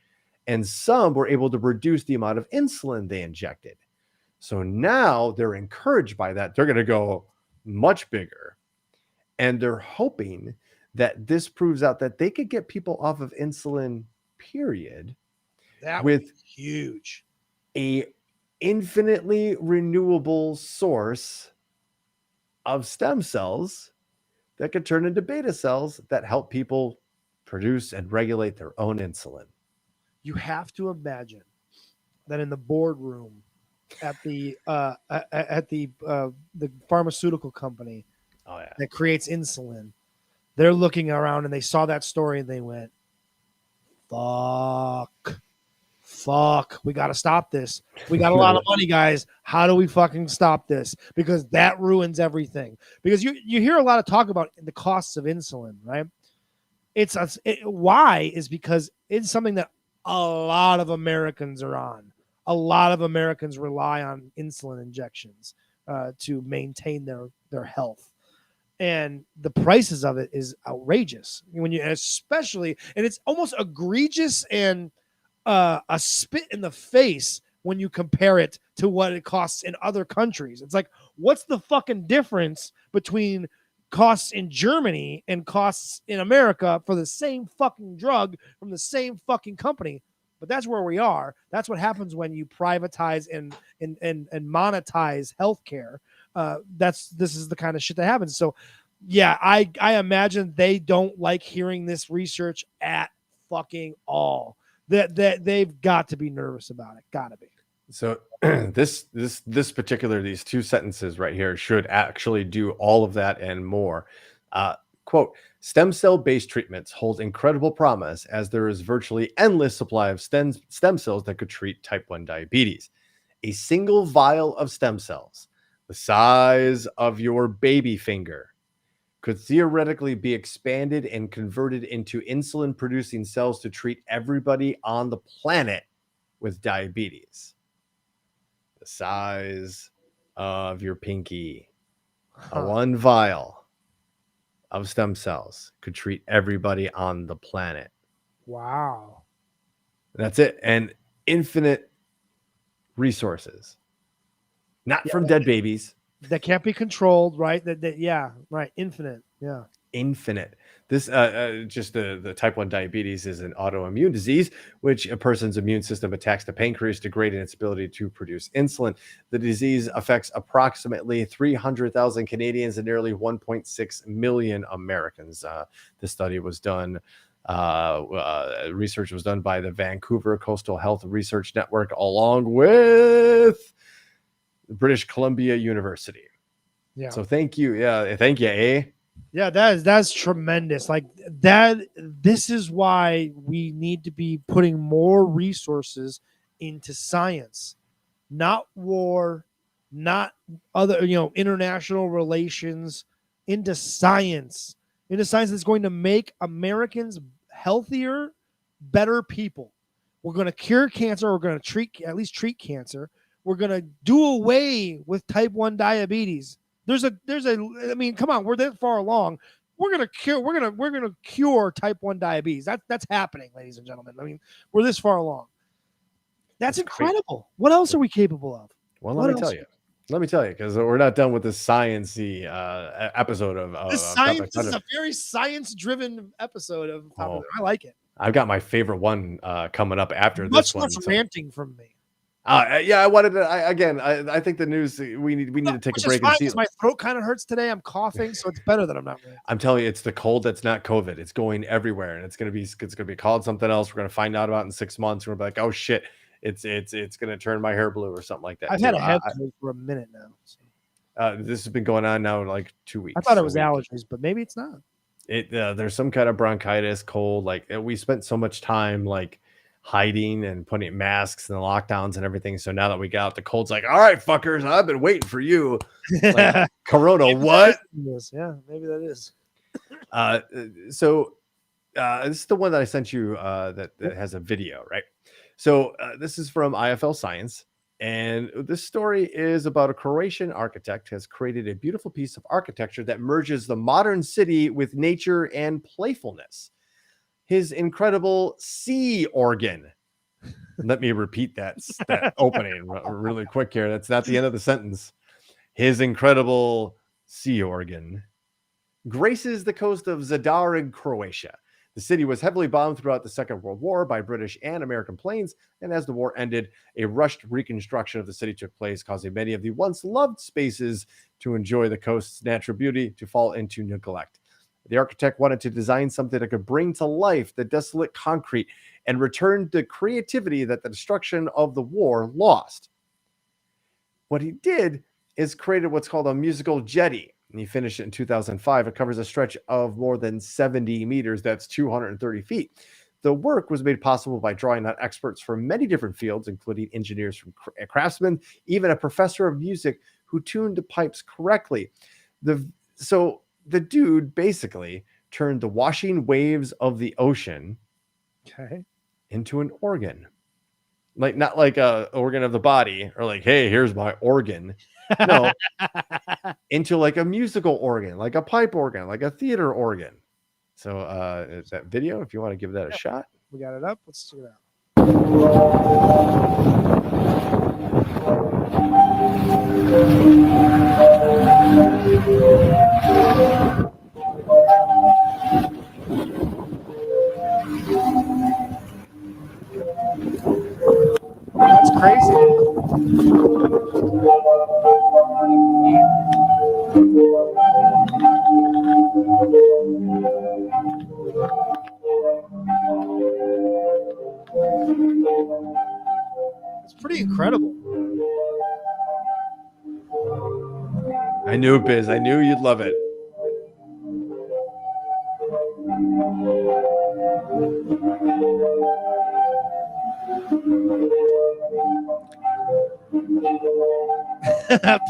And some were able to reduce the amount of insulin they injected. So now they're encouraged by that. They're going to go much bigger. And they're hoping that this proves out that they could get people off of insulin, period, That with was huge. a infinitely renewable source of stem cells that could turn into beta cells that help people produce and regulate their own insulin. You have to imagine that in the boardroom at the pharmaceutical company that creates insulin, they're looking around and they saw that story and they went, fuck, we got to stop this. We got a lot of money, guys. How do we fucking stop this? Because that ruins everything. Because you hear a lot of talk about the costs of insulin, right? Why is because it's something that a lot of Americans are on. A lot of Americans rely on insulin injections to maintain their health. And the prices of it is outrageous especially, and it's almost egregious and a spit in the face when you compare it to what it costs in other countries. It's like, what's the fucking difference between costs in Germany and costs in America for the same fucking drug from the same fucking company? But that's where we are. That's what happens when you privatize and monetize healthcare. This is the kind of shit that happens. So yeah, I imagine they don't like hearing this research at fucking all. That they've got to be nervous about it. Gotta be. So this particular, these two sentences right here should actually do all of that and more. Quote, stem cell based treatments hold incredible promise as there is virtually endless supply of stem cells that could treat type 1 diabetes. A single vial of stem cells, the size of your baby finger, could theoretically be expanded and converted into insulin producing cells to treat everybody on the planet with diabetes. The size of your pinky. One vial of stem cells could treat everybody on the planet. Wow. That's it. And infinite resources. Not from dead babies. That can't be controlled, right? Right. Infinite. Yeah. Infinite. This just the type 1 diabetes is an autoimmune disease, which a person's immune system attacks the pancreas, degrading its ability to produce insulin. The disease affects approximately 300,000 Canadians and nearly 1.6 million Americans. This study was done. Research was done by the Vancouver Coastal Health Research Network along with British Columbia University. Yeah. So thank you. Yeah. Thank you. Yeah, that's tremendous. Like that. This is why we need to be putting more resources into science, not war, not other, international relations, into science that's going to make Americans healthier, better people. We're going to cure cancer. We're going to at least treat cancer. We're going to do away with type 1 diabetes. I mean, come on, we're that far along. We're going to cure type 1 diabetes. That's happening, ladies and gentlemen. I mean, we're this far along. That's incredible. Great. What else are we capable of? Well, let me tell you, because we're not done with this sciencey episode of science. This is a very science-driven episode of. I like it. I've got my favorite one coming up after this one. Much less ranting from me. I wanted to. I think the news. We need to take a break and see. My throat kind of hurts today. I'm coughing, so it's better that I'm not. I'm telling you, it's the cold that's not COVID. It's going everywhere, and it's gonna be called something else. We're gonna find out about in 6 months. We're gonna be like, oh shit, it's gonna turn my hair blue or something like that. I've had a head cold for a minute now. So. This has been going on now like 2 weeks. I thought it was allergies, but maybe it's not. There's some kind of bronchitis, cold. Like we spent so much time like hiding and putting masks and the lockdowns and everything. So now that we got out, the cold's like, all right, fuckers, I've been waiting for you. Like, Corona, what? Yeah, maybe that is. So This is the one that I sent you that has a video, right? So this is from IFL Science. And this story is about a Croatian architect has created a beautiful piece of architecture that merges the modern city with nature and playfulness. His incredible sea organ. Let me repeat that opening really quick here. That's not the end of the sentence. His incredible sea organ graces the coast of Zadar in Croatia. The city was heavily bombed throughout the Second World War by British and American planes, and as the war ended, a rushed reconstruction of the city took place, causing many of the once loved spaces to enjoy the coast's natural beauty to fall into neglect. The architect wanted to design something that could bring to life the desolate concrete and return the creativity that the destruction of the war lost. What he did is created what's called a musical jetty, and he finished it in 2005. It covers a stretch of more than 70 meters. That's 230 feet. The work was made possible by drawing on experts from many different fields, including engineers from craftsmen, even a professor of music who tuned the pipes correctly. So the dude basically turned the washing waves of the ocean into an organ. Like not like a organ of the body or like, hey, here's my organ. No, into like a musical organ, like a pipe organ, like a theater organ. So is that video, if you want to give that a shot. We got it up. Let's check it out. That's crazy. It's pretty incredible. I knew, Biz. I knew you'd love it.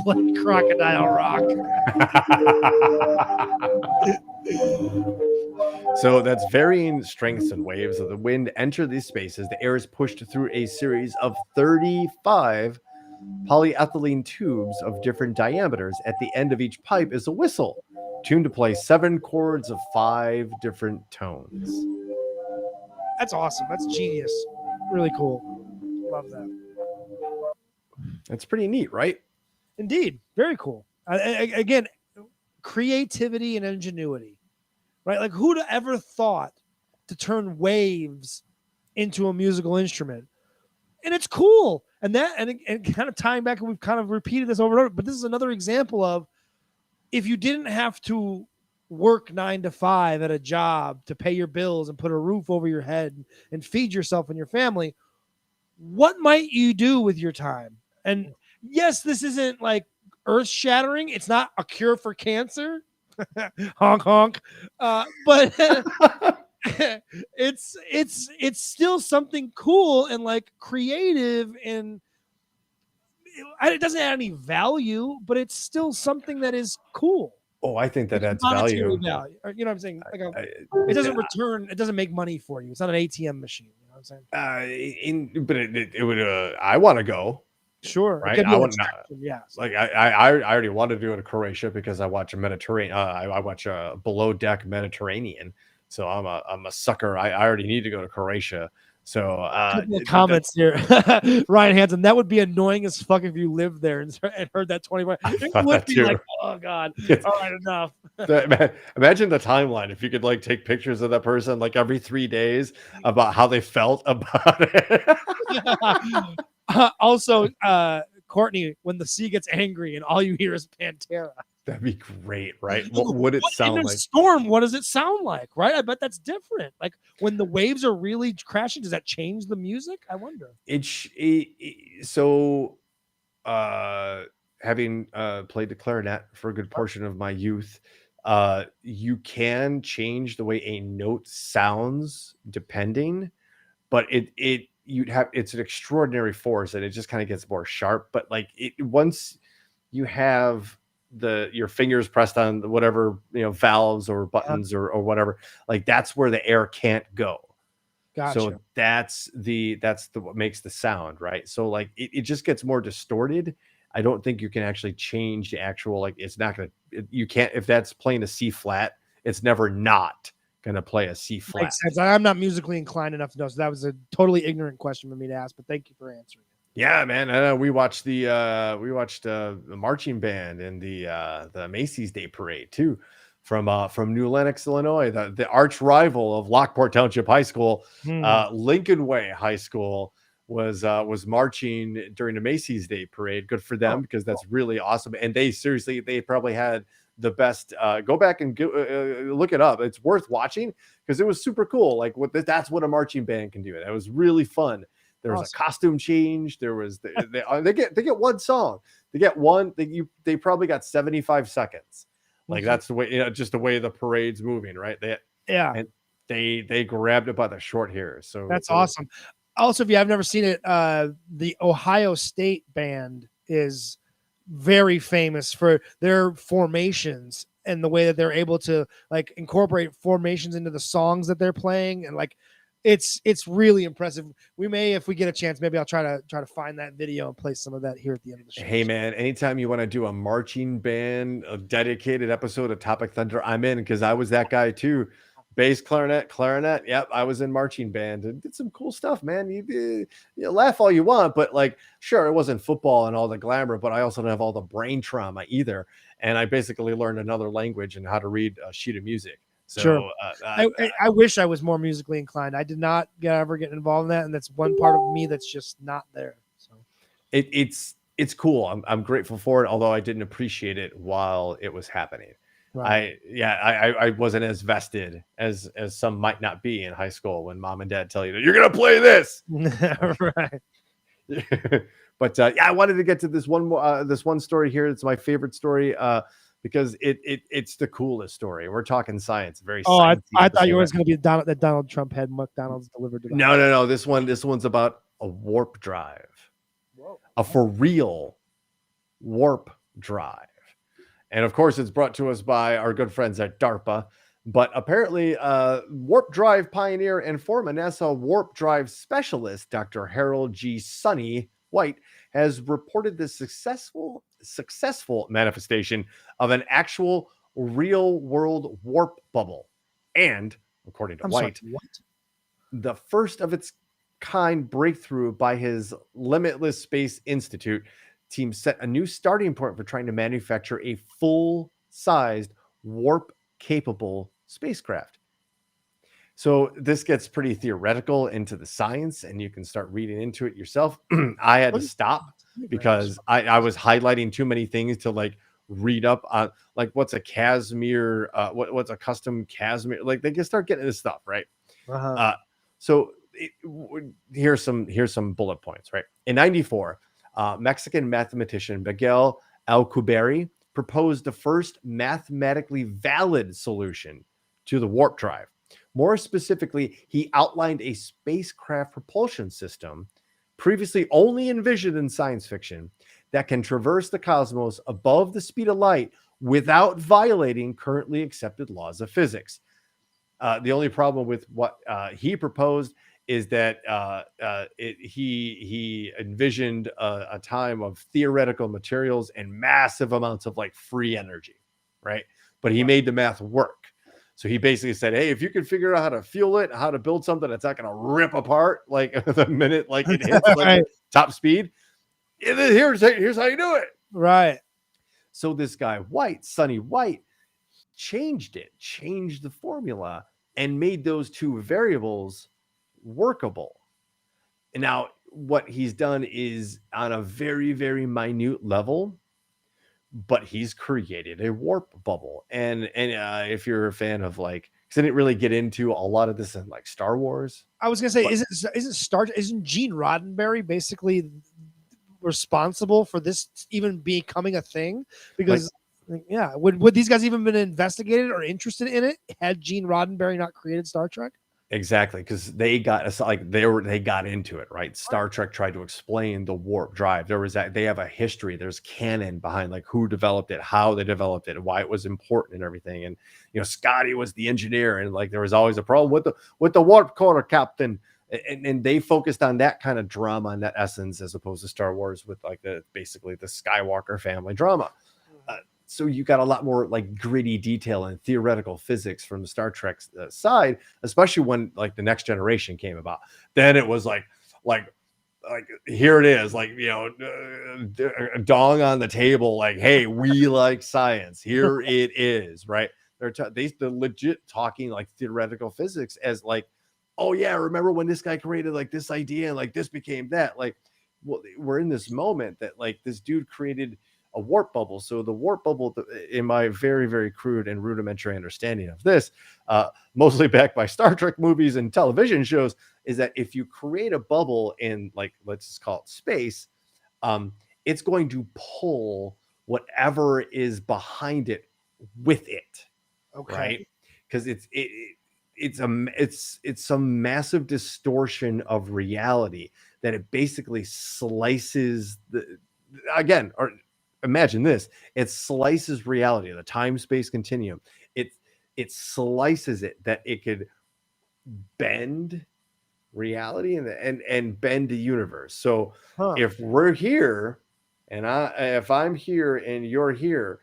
Play Crocodile Rock. So that's varying strengths and waves of the wind enter these spaces. The air is pushed through a series of 35 polyethylene tubes of different diameters. At the end of each pipe is a whistle, tuned to play 7 chords of 5 different tones. That's awesome. That's genius. Really cool. Love that. That's pretty neat, right? Indeed. Very cool. Again, creativity and ingenuity, right? Like who'd ever thought to turn waves into a musical instrument? And it's cool. And kind of tying back, and we've kind of repeated this over and over, but this is another example of if you didn't have to work 9 to 5 at a job to pay your bills and put a roof over your head and feed yourself and your family, what might you do with your time? And yes, this isn't like earth shattering. It's not a cure for cancer. Honk, honk. But it's still something cool and like creative, and it doesn't add any value, but it's still something that is cool. Oh, I think that adds value. Or, you know what I'm saying? Like it doesn't return. It doesn't make money for you. It's not an ATM machine. You know what I'm saying? But it would. I want to go. Sure. Right. I want not. Yeah. Like I already want to do it in Croatia because I watch a Mediterranean. I watch a Below Deck Mediterranean. So I'm a sucker. I already need to go to Croatia. So comments here. Ryan Hansen, that would be annoying as fuck if you lived there and heard that 25. It would be like, oh god, all right, enough. Imagine the timeline if you could like take pictures of that person like every 3 days about how they felt about it. Also, Courtney, when the sea gets angry and all you hear is Pantera. That'd be great, right? What would it sound like? In a storm, what does it sound like, right? I bet that's different. Like when the waves are really crashing, does that change the music? I wonder. Having played the clarinet for a good portion of my youth, you can change the way a note sounds depending, but it's an extraordinary force and it just kind of gets more sharp. But like once you have your fingers pressed on whatever, valves or buttons or whatever, like that's where the air can't go. Gotcha. So that's what makes the sound, right? So like it just gets more distorted. I don't think you can actually change the actual, like it's not gonna, you can't, if that's playing a C flat, it's never not gonna play a C flat. Makes sense. I'm not musically inclined enough to know, so that was a totally ignorant question for me to ask, but thank you for answering it. Yeah, man. We watched the marching band in the Macy's Day Parade too, from New Lenox, Illinois, the arch rival of Lockport Township High School. Lincoln Way High School was marching during the Macy's Day Parade. Good for them, because that's really awesome. And they probably had the best. Go back and look it up. It's worth watching because it was super cool. Like that's what a marching band can do. That was really fun. There was a costume change. There was they get one song. They get one. They probably got 75 seconds. Like that's the way, just the way the parade's moving, right? And they grabbed it by the short hairs. So that's awesome. Also, if you have never seen it, the Ohio State band is very famous for their formations and the way that they're able to like incorporate formations into the songs that they're playing, and like it's really impressive. We may, if we get a chance, maybe I'll try to find that video and play some of that here at the end of the show. Hey man, anytime you want to do a marching band, a dedicated episode of Topic Thunder, I'm in, because I was that guy too. Bass, clarinet. Yep, I was in marching band and did some cool stuff, man. You laugh all you want, but like, sure, it wasn't football and all the glamour, but I also don't have all the brain trauma either. And I basically learned another language and how to read a sheet of music. So sure. I wish I was more musically inclined. I did not ever get involved in that, and that's one part of me that's just not there. So it's cool. I'm grateful for it, although I didn't appreciate it while it was happening. Right. I wasn't as vested as some might not be in high school when mom and dad tell you that you're gonna play this. Right. But I wanted to get to this one story here. It's my favorite story because it's the coolest story. We're talking science. Very. I thought you were going to be that Donald Trump had McDonald's delivered to. No. This one's about a warp drive. Whoa. A for real warp drive. And of course, it's brought to us by our good friends at DARPA. But apparently, warp drive pioneer and former NASA warp drive specialist, Dr. Harold G. Sonny White, has reported the successful manifestation of an actual real-world warp bubble. And, according to White, the first of its kind breakthrough by his Limitless Space Institute team set a new starting point for trying to manufacture a full-sized warp-capable spacecraft. So this gets pretty theoretical into the science, and you can start reading into it yourself. I had to stop because I was highlighting too many things to like read up on, like what's a Casimir, what's a custom Casimir. Like they can start getting this stuff, right? So here's some bullet points, right? In '94. Mexican mathematician Miguel Alcubierre proposed the first mathematically valid solution to the warp drive. More specifically, he outlined a spacecraft propulsion system previously only envisioned in science fiction that can traverse the cosmos above the speed of light without violating currently accepted laws of physics. The only problem with what he proposed is that he envisioned a time of theoretical materials and massive amounts of like free energy, right? But he made the math work. So he basically said, hey, if you can figure out how to fuel it, how to build something that's not going to rip apart like the minute like it hits like top speed, here's how you do it. Right. So this guy Sonny White, changed the formula and made those two variables workable. And now what he's done is on a very, very minute level, but he's created a warp bubble. And if you're a fan of like, because I didn't really get into a lot of this in like Star Wars. I was gonna say, isn't Gene Roddenberry basically responsible for this even becoming a thing? Because would these guys even been investigated or interested in it had Gene Roddenberry not created Star Trek? Exactly, because they got they got into it, right? Star Trek tried to explain the warp drive. There was that they have a history. There's canon behind like who developed it, how they developed it, and why it was important and everything. And Scotty was the engineer, and like there was always a problem with the warp core captain. And they focused on that kind of drama and that essence as opposed to Star Wars with like basically the Skywalker family drama. So you got a lot more like gritty detail and theoretical physics from the Star Trek side, especially when like the Next Generation came about. Then it was like here it is, like dong on the table, like, hey, we like science. Here it is, right? They're legit talking like theoretical physics as like, oh yeah, remember when this guy created like this idea and like this became that? Like, well, we're in this moment that like this dude created a warp bubble. So the warp bubble, in my very, very crude and rudimentary understanding of this, mostly backed by Star Trek movies and television shows, is that if you create a bubble in like, let's just call it space, it's going to pull whatever is behind it with it. Okay. Right? Because it's some massive distortion of reality that it basically slices or imagine this, it slices reality, the time-space continuum. It slices it that it could bend reality and bend the universe. So if we're here and if I'm here and you're here,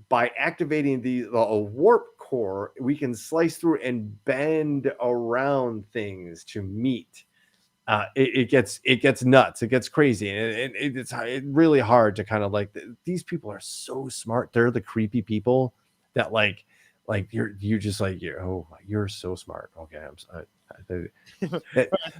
by activating the warp core, we can slice through and bend around things to meet. It gets nuts. It gets crazy, and it's really hard to kind of like. These people are so smart. They're the creepy people that like you're so smart. Okay, I'm sorry. The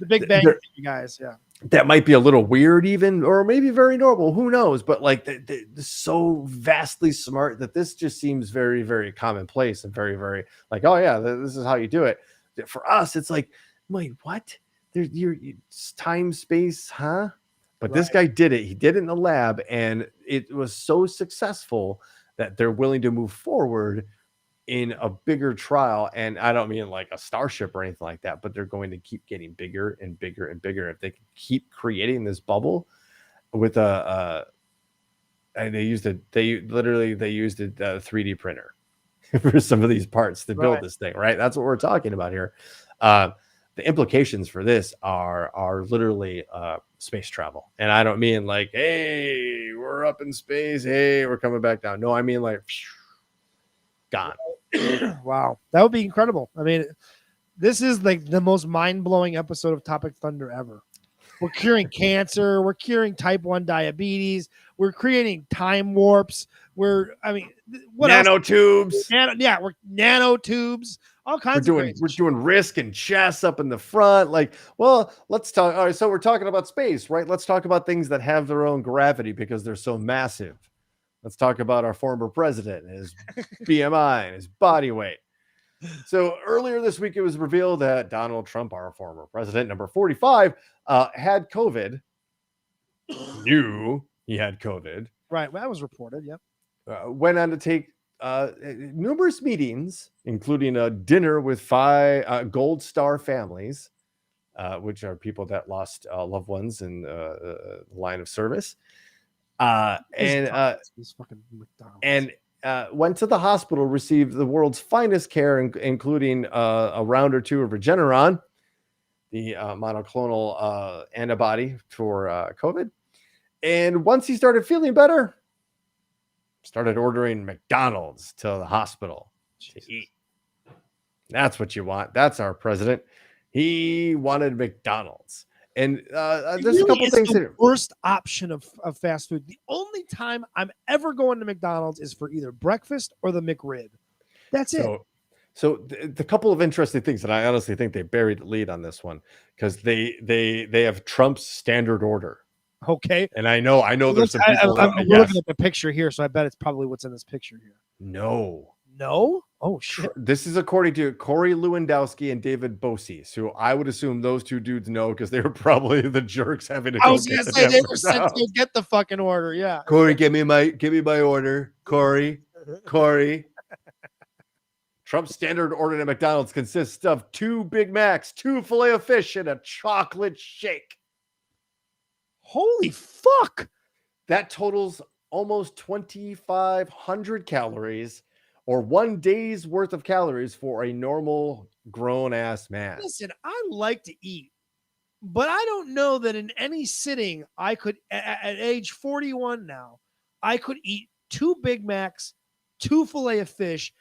Big Bang you guys, yeah. That might be a little weird, even, or maybe very normal. Who knows? But like they're so vastly smart that this just seems very, very commonplace and very, very like, oh yeah, this is how you do it. For us, it's like, wait, what? Your time space, huh? But This guy did it. He did it in the lab, and it was so successful that they're willing to move forward in a bigger trial. And I don't mean like a starship or anything like that, but they're going to keep getting bigger and bigger and bigger. If they can keep creating this bubble with and they used a 3D printer for some of these parts to build this thing, right? That's what we're talking about here. The implications for this are literally space travel. And I don't mean like, hey, we're up in space. Hey, we're coming back down. No, I mean like gone. Wow. That would be incredible. I mean, this is like the most mind-blowing episode of Topic Thunder ever. We're curing cancer. We're curing type 1 diabetes. We're creating time warps. What nanotubes. We're nanotubes. All kinds of we're doing risk and chess up in the front. Like, well, let's talk. All right, so we're talking about space, right? Let's talk about things that have their own gravity because they're so massive. Let's talk about our former president and his BMI and his body weight. So earlier this week, it was revealed that Donald Trump, our former president, number 45, had COVID. Knew he had COVID. Right. Well, that was reported. Yep. Went on to take numerous meetings, including a dinner with 5 Gold Star families, which are people that lost loved ones in the line of service. And went to the hospital, received the world's finest care, including a round or two of Regeneron, the monoclonal antibody for COVID. And once he started feeling better, started ordering McDonald's to the hospital to eat. That's what you want. That's our president. He wanted McDonald's. And there's a couple things. The worst option of fast food. The only time I'm ever going to McDonald's is for either breakfast or the McRib. That's it. So the couple of interesting things, and I honestly think they buried the lead on this one because they have Trump's standard order. Okay. And I know there's some people. I'm looking at the picture here, so I bet it's probably what's in this picture here. No. Oh shit. This is according to Corey Lewandowski and David Bosey. So I would assume those two dudes know because they were probably the jerks having to go. I was gonna say they were sent to get the fucking order. Yeah. Corey, give me my order. Corey. Trump's standard order at McDonald's consists of 2 Big Macs, 2 Filet-O-Fish, and a chocolate shake. Holy fuck! That totals almost 2,500 calories, or 1 day's worth of calories for a normal grown-ass man. Listen, I like to eat, but I don't know that in any sitting I could, at age 41 now, I could eat 2 Big Macs, 2 Filet-O-Fish,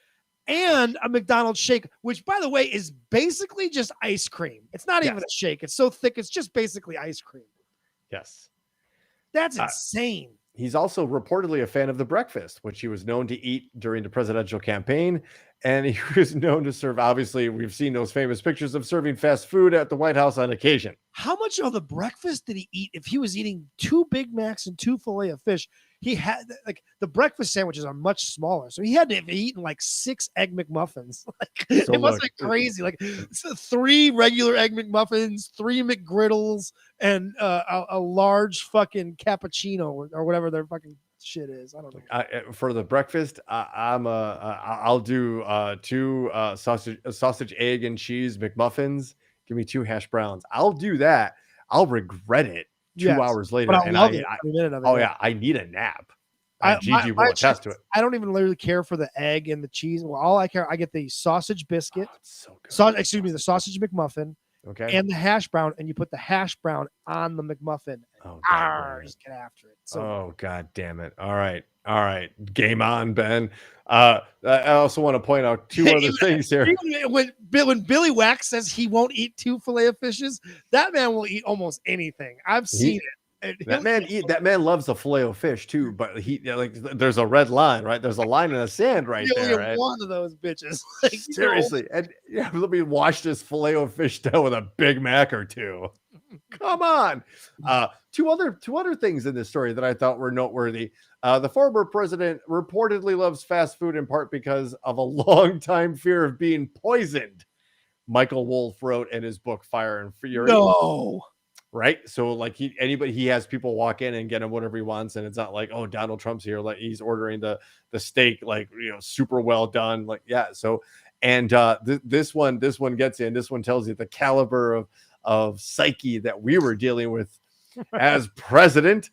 and a McDonald's shake, which, by the way, is basically just ice cream. It's not even a shake. It's so thick. It's just basically ice cream. Yes. That's insane. He's also reportedly a fan of the breakfast, which he was known to eat during the presidential campaign. And he was known to serve, obviously, we've seen those famous pictures of serving fast food at the White House on occasion. How much of the breakfast did he eat? If he was eating 2 Big Macs and 2 Filet-O-Fish, he had, like, the breakfast sandwiches are much smaller. So he had to have eaten like 6 Egg McMuffins. Like, So it must be crazy. Like 3 regular Egg McMuffins, 3 McGriddles, and a large fucking cappuccino or whatever their fucking shit is. I don't know. For the breakfast, I'll do 2 sausage, egg, and cheese McMuffins. Give me 2 hash browns. I'll do that. I'll regret it 2 hours later. But I love it. Every minute of it. Oh yeah, I need a nap. Gigi will my attest to it. I don't even really care for the egg and the cheese. Well, all I care, I get the sausage biscuit, So good. the sausage McMuffin, Okay. and the hash brown, and you put the hash brown on the McMuffin. Oh, Just get after it. So god damn it. All right. Game on, Ben. I also want to point out 2 other things here. When Billy Wax says he won't eat 2 Filet-O-Fishes, that man will eat almost anything. I've seen it. That man loves a Filet-O-Fish too, but there's a red line, right? There's a line in the sand right there. Right? One of those bitches. Like, Seriously. And let me wash this Filet-O-Fish down with a Big Mac or 2. Come on. Two other things in this story that I thought were noteworthy. The former president reportedly loves fast food in part because of a long-time fear of being poisoned. Michael Wolff wrote in his book Fire and Fury. No. Right. So like he has people walk in and get him whatever he wants. And it's not like, oh, Donald Trump's here. Like he's ordering the steak, like, super well done. Like, yeah. So, and this one gets in, this one tells you the caliber of psyche that we were dealing with as president.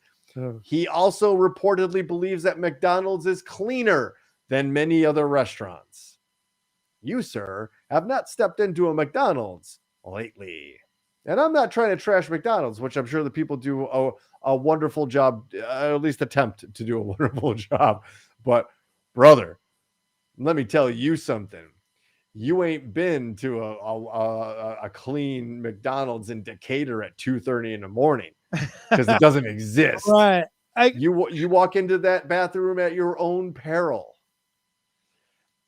He also reportedly believes that McDonald's is cleaner than many other restaurants. You, sir, have not stepped into a McDonald's lately. And I'm not trying to trash McDonald's, which I'm sure the people do a wonderful job, at least attempt to do a wonderful job. But brother, let me tell you something. You ain't been to a clean McDonald's in Decatur at 2:30 in the morning because it doesn't exist. Right. You walk into that bathroom at your own peril.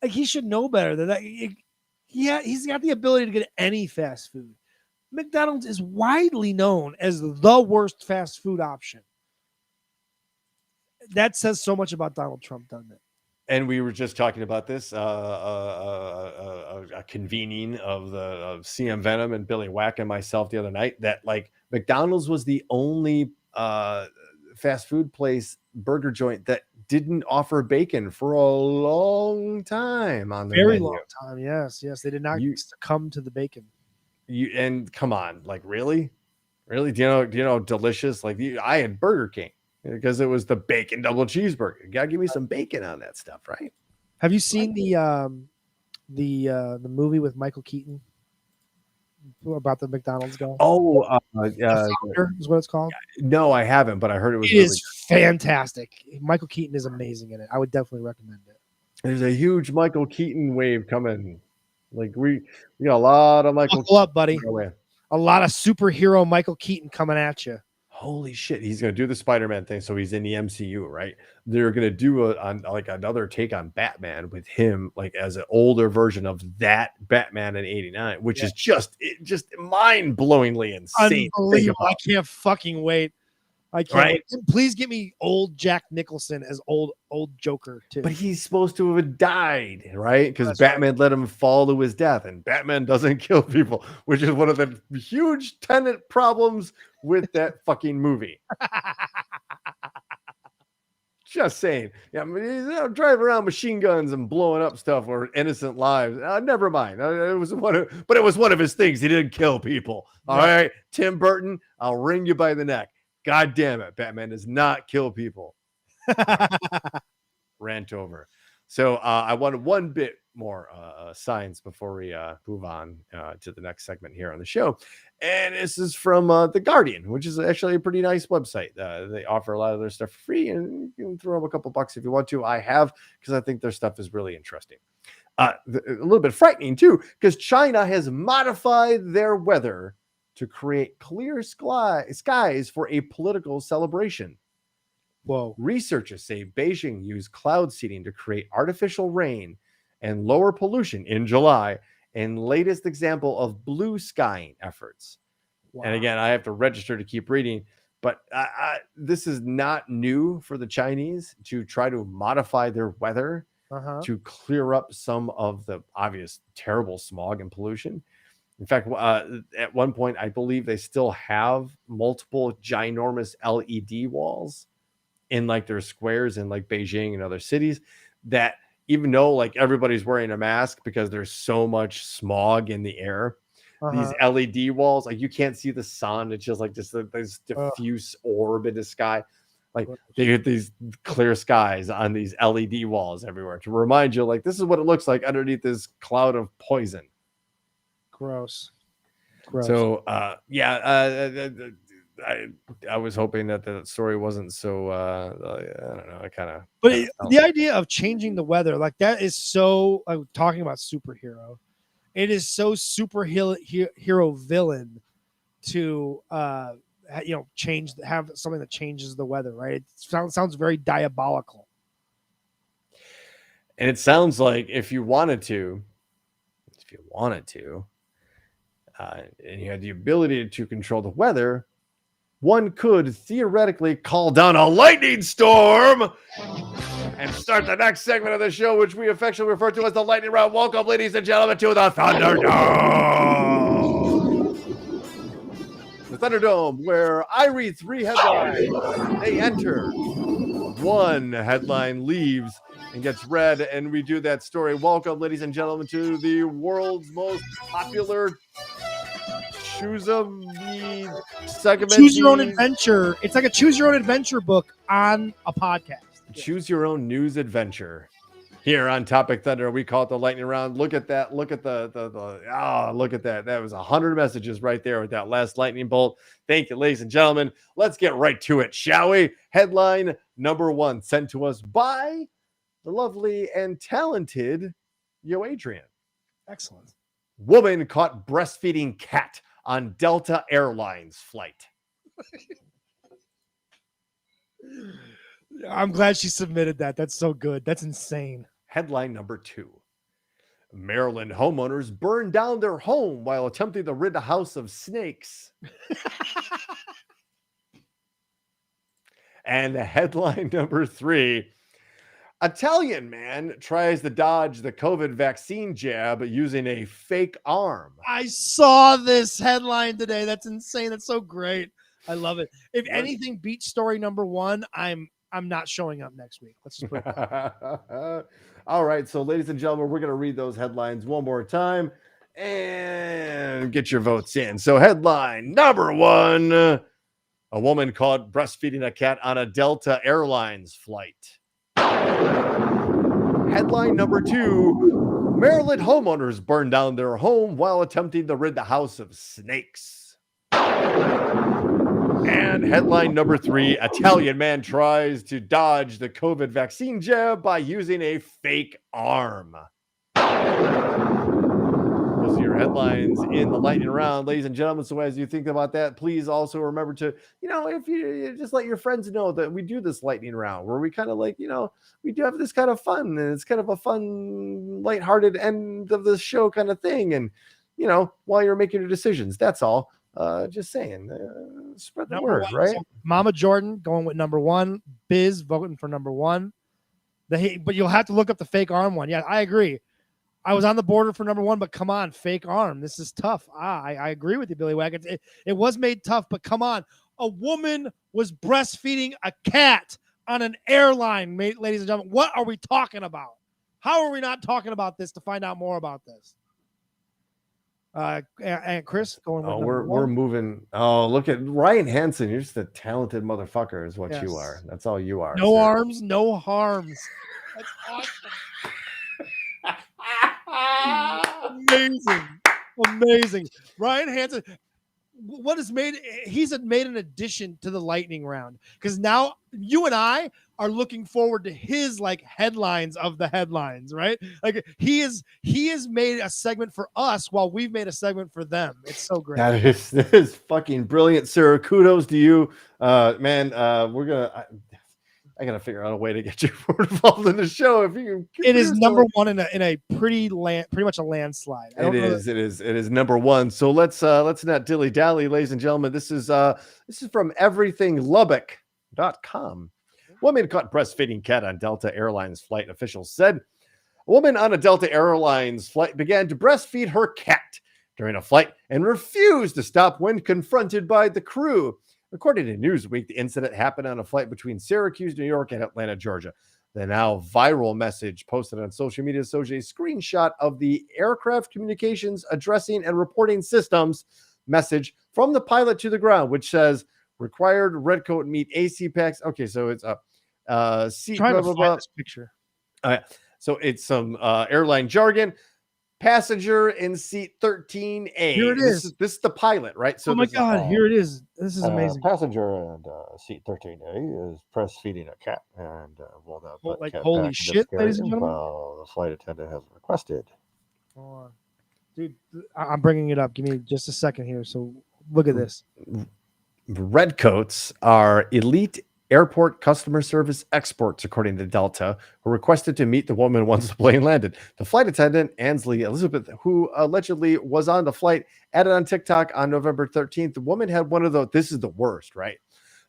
Like, he should know better than that. Yeah, he's got the ability to get any fast food. McDonald's is widely known as the worst fast food option. That says so much about Donald Trump, doesn't it? And we were just talking about this, a convening of CM Venom and Billy Wack and myself the other night, that like McDonald's was the only fast food place, burger joint that didn't offer bacon for a long time on the very menu. long time. Yes, they did not succumb to the bacon. And come on, like really, do you know delicious? Like I had Burger King because it was the bacon double cheeseburger. You gotta give me some bacon on that stuff, right? Have you seen the movie with Michael Keaton about the McDonald's guy? Oh, Founder is what it's called. No, I haven't, but I heard it was. It is fantastic. Michael Keaton is amazing in it. I would definitely recommend it. There's a huge Michael Keaton wave coming. Like we got a lot of Michael. Buckle up, buddy. A lot of superhero Michael Keaton coming at you. Holy shit, he's gonna do the Spider-Man thing, so he's in the MCU, right? They're gonna do like another take on Batman with him, like as an older version of that Batman in '89, which is just mind-blowingly insane. Unbelievable! I can't fucking wait. I can't. Right? Wait. Please get me old Jack Nicholson as old Joker too. But he's supposed to have died, right? Because Batman let him fall to his death, and Batman doesn't kill people, which is one of the huge tenet problems with that fucking movie. Just saying. Yeah, I mean, driving around machine guns and blowing up stuff or innocent lives. Never mind. It was one of his things. He didn't kill people. All right, Tim Burton, I'll wring you by the neck. God damn it, Batman does not kill people. Rant over. So I wanted one bit more science before we move on to the next segment here on the show. And this is from The Guardian, which is actually a pretty nice website. They offer a lot of their stuff for free, and you can throw them a couple bucks if you want to. I have, because I think their stuff is really interesting. A little bit frightening, too, because China has modified their weather to create clear skies for a political celebration. Whoa. Researchers say Beijing used cloud seeding to create artificial rain and lower pollution in July, and latest example of blue skying efforts. Wow. And again, I have to register to keep reading, but this is not new for the Chinese to try to modify their weather to clear up some of the obvious terrible smog and pollution. In fact, at one point, I believe they still have multiple ginormous LED walls in like their squares in like Beijing and other cities, that even though like everybody's wearing a mask because there's so much smog in the air, these LED walls, like you can't see the sun. It's just like this diffuse orb in the sky. Like they get these clear skies on these LED walls everywhere to remind you, like, this is what it looks like underneath this cloud of poison. Gross. So, I was hoping that the story wasn't so I don't know. I kind of. But the idea of changing the weather, like that, is so talking about superhero. It is so superhero villain to have something that changes the weather, right? It sounds very diabolical. And it sounds like if you wanted to, and you had the ability to control the weather, one could theoretically call down a lightning storm and start the next segment of the show, which we affectionately refer to as the lightning round. Welcome, ladies and gentlemen, to the Thunderdome. The Thunderdome, where I read 3 headlines. They enter. One headline leaves and gets read, and we do that story. Welcome, ladies and gentlemen, to the world's most popular Choose Your Own Adventure. It's like a Choose Your Own Adventure book on a podcast. Choose Your Own News Adventure. Here on Topic Thunder, we call it the lightning round. Look at that. Look at look at that. That was 100 messages right there with that last lightning bolt. Thank you, ladies and gentlemen. Let's get right to it, shall we? Headline number 1, sent to us by the lovely and talented Yo Adrian. Excellent. Woman caught breastfeeding cat on Delta Airlines flight. I'm glad she submitted that. That's so good. That's insane. Headline number 2. Maryland homeowners burned down their home while attempting to rid the house of snakes. And headline number 3. Italian man tries to dodge the COVID vaccine jab using a fake arm. I saw this headline today. That's insane. That's so great. I love it. If anything beats story number 1, I'm not showing up next week. Let's just put it down. All right. So, ladies and gentlemen, we're going to read those headlines one more time and get your votes in. So, headline number 1, a woman caught breastfeeding a cat on a Delta Airlines flight. Headline number 2, Maryland homeowners burned down their home while attempting to rid the house of snakes. And headline number 3, Italian man tries to dodge the COVID vaccine jab by using a fake arm. Those are your headlines in the lightning round, ladies and gentlemen. So as you think about that, please also remember to, if you just let your friends know that we do this lightning round where we kind of we do have this kind of fun, and it's kind of a fun, lighthearted end of the show kind of thing. And, while you're making your decisions, that's all. Just saying, spread the word, right? So Mama Jordan going with number 1, Biz voting for number 1. But you'll have to look up the fake arm one. Yeah, I agree. I was on the border for number 1, but come on, fake arm. This is tough. I agree with you, Billy Wagons. It was made tough, but come on. A woman was breastfeeding a cat on an airline, ladies and gentlemen. What are we talking about? How are we not talking about this to find out more about this? And Chris going with we're moving. Oh, look at Ryan Hansen. You're just a talented motherfucker, is what you are. That's all you are. No arms, no harms. That's awesome. Amazing. Ryan Hansen. What has made he's made an addition to the lightning round, because now you and I are looking forward to his like headlines of the headlines, right? Like he has made a segment for us while we've made a segment for them. It's so great. That is fucking brilliant, sir. Kudos to you, man. I gotta figure out a way to get you involved in the show. If you, it is number one in a pretty much a landslide. It is number one. So let's not dilly dally, ladies and gentlemen. This is from everythinglubbock.com. Woman caught breastfeeding cat on Delta Airlines flight, officials said. A woman on a Delta Airlines flight began to breastfeed her cat during a flight and refused to stop when confronted by the crew. According to Newsweek, the incident happened on a flight between Syracuse, New York, and Atlanta, Georgia. The now viral message posted on social media shows a screenshot of the aircraft communications addressing and reporting systems message from the pilot to the ground, which says required red coat meet AC packs. Okay, so it's a seat. Trying to find this picture. So it's some airline jargon. Passenger in seat 13A. Here it is. This is the pilot, right? So oh my God, here it is. This is amazing. Passenger in seat 13A is breastfeeding a cat, and holy shit, ladies and gentlemen. The flight attendant has requested. Hold on, dude. I'm bringing it up. Give me just a second here. So look at this. Redcoats are elite airport customer service experts, according to Delta, who requested to meet the woman once the plane landed. The flight attendant, Ansley Elizabeth, who allegedly was on the flight, added on TikTok on November 13th, the woman had one of those, this is the worst, right?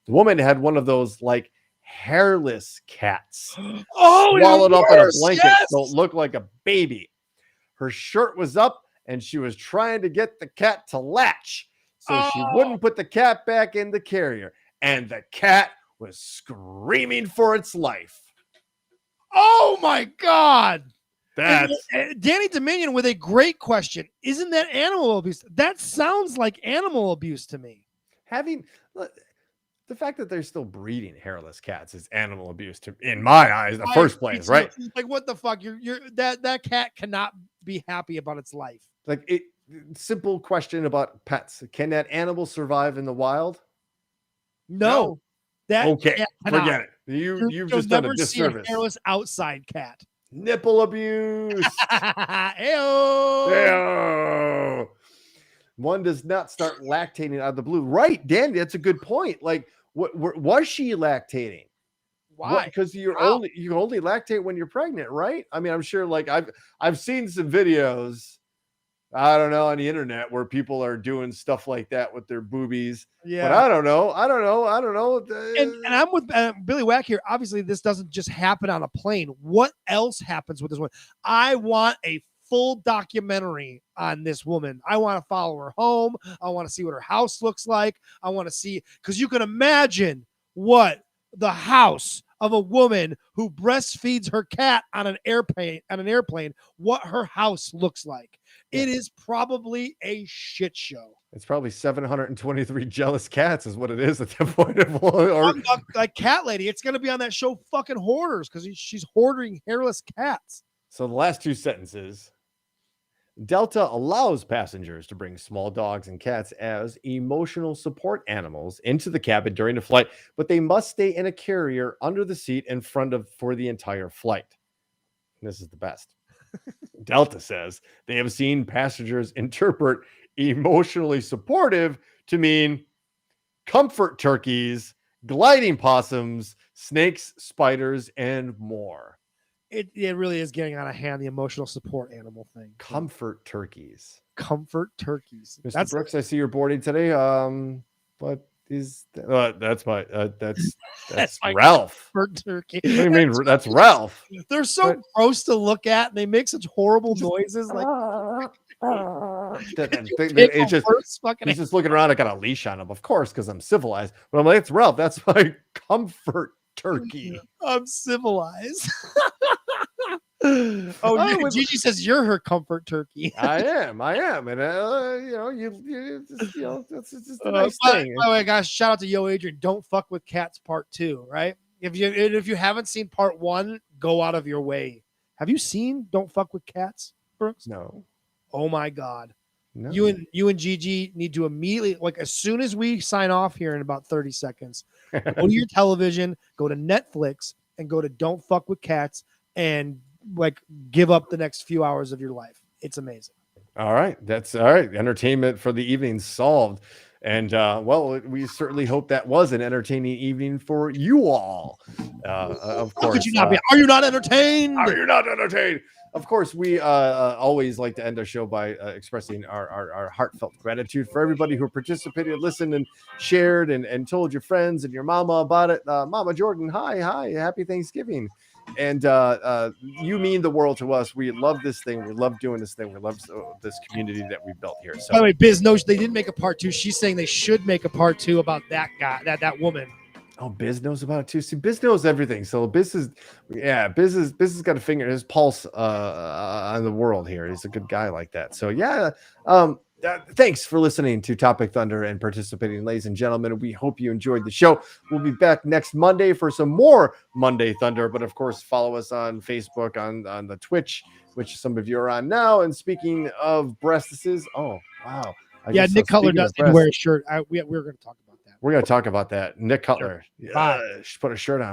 The woman had one of those like hairless cats swallowed up in a blanket, so it looked like a baby. Her shirt was up and she was trying to get the cat to latch, so she wouldn't put the cat back in the carrier, and the cat was screaming for its life. Oh my God. That's Danny Dominion with a great question. Isn't that animal abuse? That sounds like animal abuse to me. Having the fact that they're still breeding hairless cats is animal abuse in my eyes, in the first place, right? Like, what the fuck? You're that cat cannot be happy about its life. Like, simple question about pets. Can that animal survive in the wild? No. Okay, forget it. You've just done a disservice. A hairless outside cat. Nipple abuse. Ayo. One does not start lactating out of the blue. Right, Danny, that's a good point. Like, what was she lactating? Why? Because you only lactate when you're pregnant, right? I mean, I'm sure. Like, I've seen some videos, I don't know, on the internet where people are doing stuff like that with their boobies. Yeah, but I don't know. And I'm with Billy Wack here. Obviously, this doesn't just happen on a plane. What else happens with this one? I want a full documentary on this woman. I want to follow her home. I want to see what her house looks like. I want to see, because you can imagine what the house of a woman who breastfeeds her cat on an airplane, what her house looks like. It is probably a shit show. It's probably 723 jealous cats is what it is at that point. Or like Cat Lady, it's going to be on that show fucking Hoarders, because she's hoarding hairless cats. So the last two sentences. Delta allows passengers to bring small dogs and cats as emotional support animals into the cabin during the flight, but they must stay in a carrier under the seat in front of for the entire flight. And this is the best. Delta says they have seen passengers interpret emotionally supportive to mean comfort turkeys, gliding possums, snakes, spiders, and more. It really is getting out of hand, the emotional support animal thing. Comfort turkeys. Comfort turkeys. Mr. Brooks, I see you're boarding today. What is that? That's my Ralph. Comfort turkey. What do you mean? That's Ralph. They're so gross to look at, and they make such horrible noises. Like it's just he's just looking around. I got a leash on him, of course, because I'm civilized. But I'm like, it's Ralph. That's my comfort turkey. I'm civilized. Oh, Gigi says you're her comfort turkey. I am, and that's just a nice thing. By the way, guys, shout out to Yo Adrian. Don't fuck with cats part 2, right? If you haven't seen part 1, go out of your way. Have you seen Don't Fuck with Cats, Brooks? No. Oh my God. No. You and Gigi need to immediately, like as soon as we sign off here in about 30 seconds, go to your television, go to Netflix, and go to Don't Fuck with Cats, and like give up the next few hours of your life. It's amazing. All right, that's all right. Entertainment for the evening solved. And well, we certainly hope that was an entertaining evening for you all. Of course. How could you not be? Are you not entertained? Are you not entertained? Of course, we always like to end our show by expressing our heartfelt gratitude for everybody who participated, listened, and shared, and told your friends and your mama about it. Mama Jordan, hi, happy Thanksgiving. And you mean the world to us. We love this thing. We love doing this thing. We love this community that we built here. So, by the way, Biz knows they didn't make a part 2. She's saying they should make a part 2 about that guy, that woman. Oh, Biz knows about it too. See, Biz knows everything. So Biz has got a finger, his pulse on the world here. He's a good guy like that. So yeah. Thanks for listening to Topic Thunder and participating, ladies and gentlemen. We hope you enjoyed the show. We'll be back next Monday for some more Monday Thunder. But of course, follow us on Facebook, on the Twitch, which some of you are on now. And speaking of breastises, oh wow, Nick Cutler doesn't wear a shirt. We were going to talk about that. We're going to talk about that. Nick Cutler, should put a shirt on.